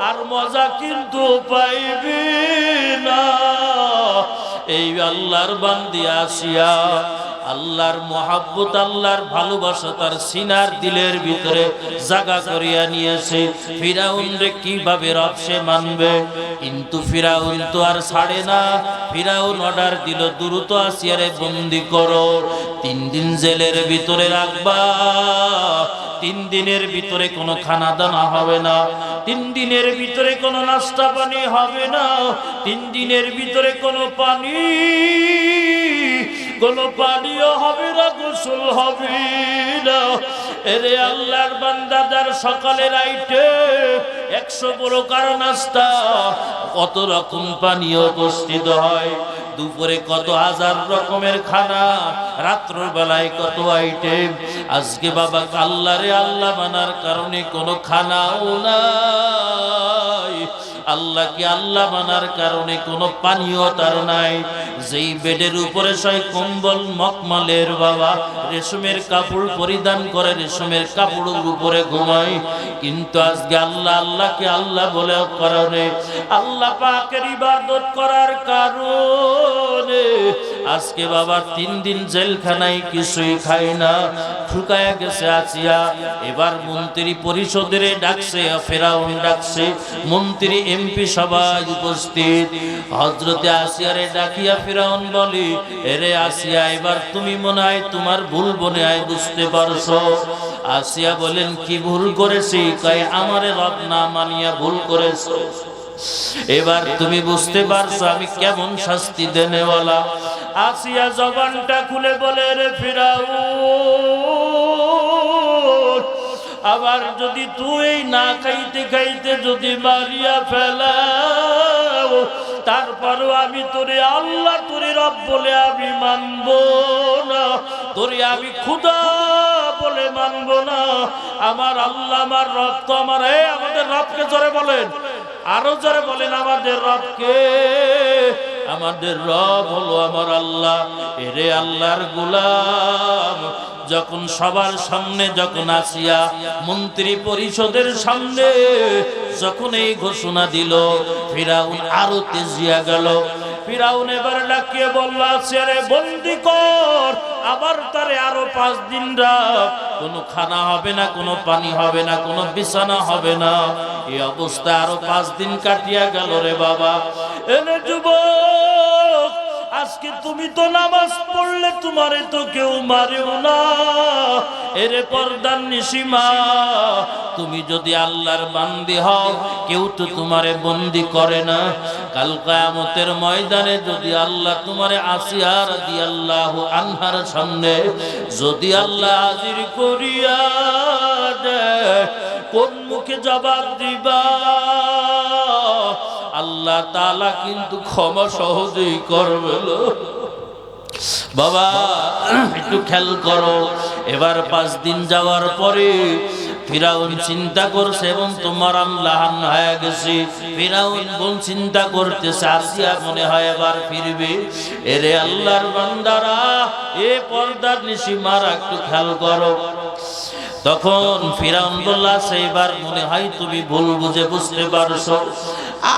আর মজা কিন্তু পাইবে না। এই আল্লাহর বান্দি আসিয়া আল্লাহর মহব্বত, আল্লাহর ভালোবাসা তার সিনার দিলের ভিতরে জায়গা করিয়া নিয়েছে। ফিরাউন রে কিভাবে রব সে মানবে? কিন্তু ফিরাউন তো আর ছাড়ে না। ফিরাউন অর্ডার দিল, দ্রুত আসিয়ারে বন্দি করো, 3 দিন জেলের ভিতরে রাখবা। 3 দিনের ভিতরে কোনো খানা দানা হবে না, 3 দিনের ভিতরে কোনো নাস্তা পানি হবে না, 3 দিনের ভিতরে কোনো পানিও হবে না, গোসল হবে না। এরে আল্লাহর বান্দাদার সকালের আইটে 100 প্রকার নাস্তা, কত রকম পানীয় উপস্থিত হয়। দুপুরে কত হাজার রকমের খানা, রাত্র বেলায় কত আইটেম। আজকে বাবা আল্লাহরে আল্লাহ মানার কারণে কোনো খানাও নাই, আল্লাহকে আল্লাহ মানার কারণে কোনো পানীয় তার নাই। যেই বেডের উপরে শয় কম্বল মখমলের বাবা রেশমের কাপড় পরিধান করে, রেশমের কাপড়ের উপরে ঘুমায়, কিন্তু আজকে আল্লাহ আল্লাহকে আল্লাহ বলে কারণে, আল্লাহ পাকের ইবাদত করার কারণে আজকে বাবা 3 দিন জেলখানায় কিছুই খায় না, শুকায়া গেছে আসিয়া। এবার মন্ত্রী পরিষদের ডাকছে, ফেরাউন ডাকছে, মন্ত্রী এমপি সবাই উপস্থিত। হযরতে আসিয়ারে ডাকিয়া ফেরাউন বলি, এরে আসিয়া, এবার তুমি মনে হয় তোমার ভুল মনে হয় বুঝতে পারছো। আসিয়া বলেন, কি ভুল করেছি? কয়, আমারে রব না মানিয়া ভুল করেছো। এবার তুমি বুঝতে পারছো আমি কেমন শাস্তি দেনেওয়ালা। আসিয়া জবানটা খুলে বলে, রে ফিরাউন, আবার যদি তুই না খাইতে খাইতে যদি মারিয়া ফেলাও, তারপরও আমি তোরে আল্লাহ তোরে রব বলে আমি মানব না, তোরে আমি খুদা বলে মানব না। আমার আল্লাহ আমার রব তো আমার, আমাদের রবকে জোরে বলেন, আরো জোরে বলেন, আমাদের রবকে। আমাদের রব হলো আমার আল্লাহ। এরে আল্লাহর গোলাম যখন সবার সামনে, যখন আসিয়া মন্ত্রী পরিষদের সামনে যখন এই ঘোষণা দিল, ফিরাউন আরো তেজিয়া গেল। ফিরাউন এবার ডাকিয়ে বলল, আসিয়ারে বন্দি কর, আবার তারে আরো 5 দিন রাখ, কোনো খানা হবে না, কোনো পানি হবে না, কোনো বিছানা হবে না। এই অবস্থা আরো 5 দিন কাটিয়া গেল রে বাবা। এনে যুবক, আজকে তুমি তো নামাজ পড়লে তোমারে তো কেউ মারেও না। এরে পর্দার নিশিমা, তুমি যদি আল্লাহর বান্দি হও, কেউ তো তোমারে বন্দি করে না। কাল কিয়ামতের ময়দানে যদি আল্লাহ তোমারে আসিয়া রাদিয়াল্লাহু আনহার সামনে যদি আল্লাহ হাজির করিয়া দেয়, কোন মুখে জবাব দিবা? আল্লাহ তাআলা কিন্তু ক্ষমা সহজেই করবে। বাবা একটু খেয়াল করো। এবার 5 দিন যাওয়ার পরে ফিরাউন চিন্তা করছে, এবং তোমার আমলাহান হয়ে গেছে। ফিরাউন বোন চিন্তা করতেছে, আসিয়া মনে হয় এবার ফিরবে। এরে আল্লাহর বান্দারা, এ পর্দার নিশিমারা একটু খেয়াল করো। তখন ফিরাউন বললা, সেইবার মনে হয় তুমি ভুল বুঝে বুঝতে পারছো।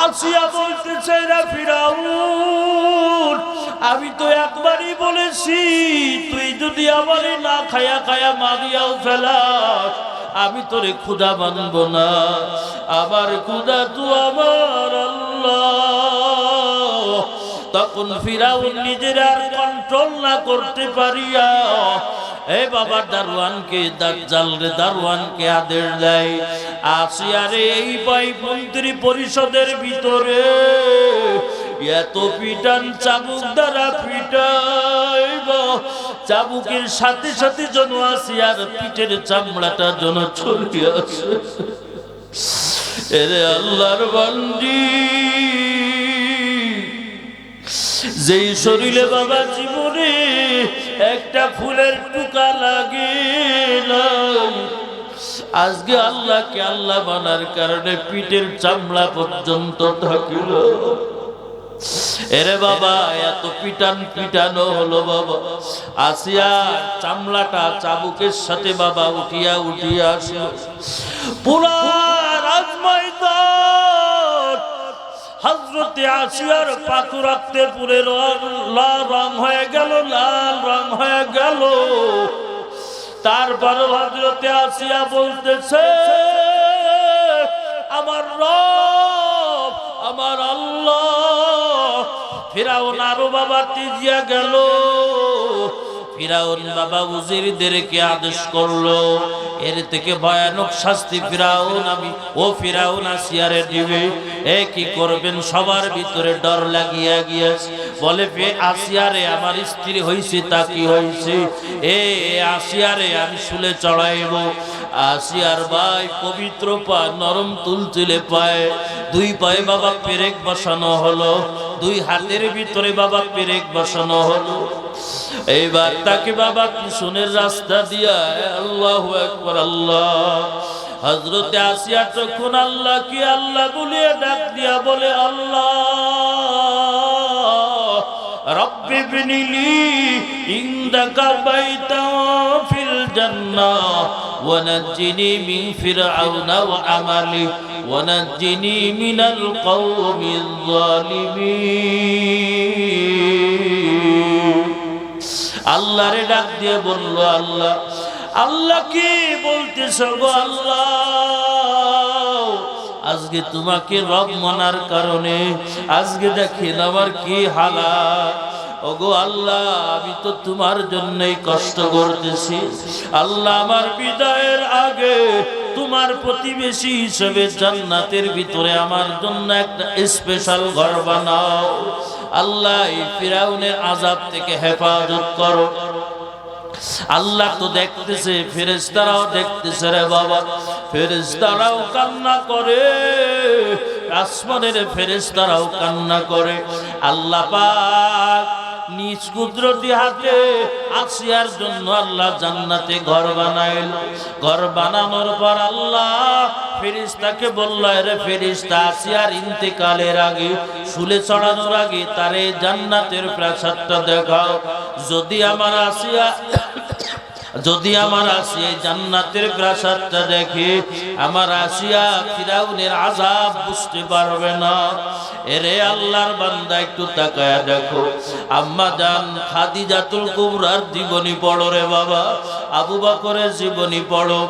আসিয়া বলতেছে, না ফিরাউন, আমি তো একবারই বলেছি, তুই যদি আমারে না খায়া খায়া মারিয়াও ফেলাস, আমি তোরে খুদা মানব না। আমার খুদা তো আমার আল্লাহ। তখন ফিরাউন নিজের আর কন্ট্রোল না করতে পারিয়া এই বাবা দারওয়ানকে, দারওয়ানকে আদেশ দেয়, আসিয়ারে এই ভাই মন্ত্রী পরিষদের ভিতরে এত পিটান, চাবুক দ্বারা পিটাইব, চাবুকের সাথে সাথে যেন আসিয়ার পিঠের চামড়াটা যেন ছড়িয়ে আসে। এরে আল্লাহর বান্দি, যেই শরীরে বাবা জীবনে একটা ফুলের টুকা লাগে না, আজকে আল্লাহকে আল্লাহ মানার কারণে পিঠের চামড়া পর্যন্ত থাকিল। এরে বাবা এত পিটানো হলো বাবা। আসিয়া চামড়াটা চাবুকের সাথে বাবা উঠিয়া আসলো। পুরা রাজময়দান হযরতে আসিয়ার পাকু রক্তে পুরে লাল রং হয়ে গেল, লাল রং হয়ে গেল। তারপর হযরতে আসিয়া বলতেছে, আমার রব, আমার আল্লাহ। ফিরাউন আরো বাবা তেজিয়া গেল। ফিরাউন বাবা উজিরদেরকে আদেশ করলো, এর থেকে ভয়ানক শাস্তি ফিরাউন ফিরাউন আসিয়ারে দিবে। কি করবেন? সবার ভিতরে ডর লাগিয়া গিয়েছে। বলে, আসিয়ারে আমার স্ত্রী হইছে, তা কি হয়েছে? আসিয়ারে আমি শুলে চড়াইব। আসিয়ার ভাই পবিত্র পা, নরম তুলতুলে পায়, দুই পায়ে বাবা পেরেক বসানো হলো, দুই হাতের ভিতরে বাবা পেরেক বসানো হলো। এইবার তাকে বাবা পিছনের রাস্তা দিয়া, আল্লাহু আকবার আল্লাহ, হযরতে আসিয়া তখন আল্লাহ কি আল্লাহ বলে ডাক দিয়া বলে, আল্লাহ রব্বি বিনিলি ইনদাকা বাইতান ফিল জান্নাহ ওয়া নাজ্জিনি মিন ফিরআউনা ওয়া আমালি ওয়া নাজ্জিনি মিনাল কওমিজ জালিমিন। আল্লাহরে ডাক দিয়ে বলল, আল্লাহ, আল্লাহ কি বলতেছ গো আল্লাহ? আজকে তোমাকে রব মানার কারণে আজকে দেখেন আমার কি হালাত। ওগো আল্লাহ, আমি তো তোমার জন্যই কষ্ট করতেছি। আল্লাহ, আমার বিদায়ের আগে তোমার প্রতিবেশী হিসেবে জান্নাতের ভিতরে আমার জন্য একটা স্পেশাল ঘর বানাও। আল্লাহ, এই ফিরাউনের আযাব থেকে হেফাজত করো। আল্লাহ তো দেখতেছে, ফেরেশতারাও দেখতেছে রে বাবা, ফেরেশতারাও কান্না করে, আসমানের ফেরেশতারাও কান্না করে। আল্লাহ পাক নিজ কুদরতি হাতে আসিয়ার জন্য আল্লাহ জান্নাতে ঘর বানাইল। ঘর বানানোর পর আল্লাহ ফেরেশতাকে বলল, রে ফেরেশতা, আসিয়ার ইন্তেকালের আগে, শুলে চড়ানোর আগে তারে জান্নাতের প্রাসাদটা দেখাও। যদি আমার আসিয়া জান্নাতের প্রাসাদটা দেখে, আমার আসিয়া ফিরাউনের আযাব বুঝতে পারবে না। এরে আল্লাহর বান্দা, একটু তাকায়া দেখো, আম্মা জান খাদিজাতুল কুবরার জীবনী পড়ো রে বাবা, আবু বকরের জীবনী পড়ো,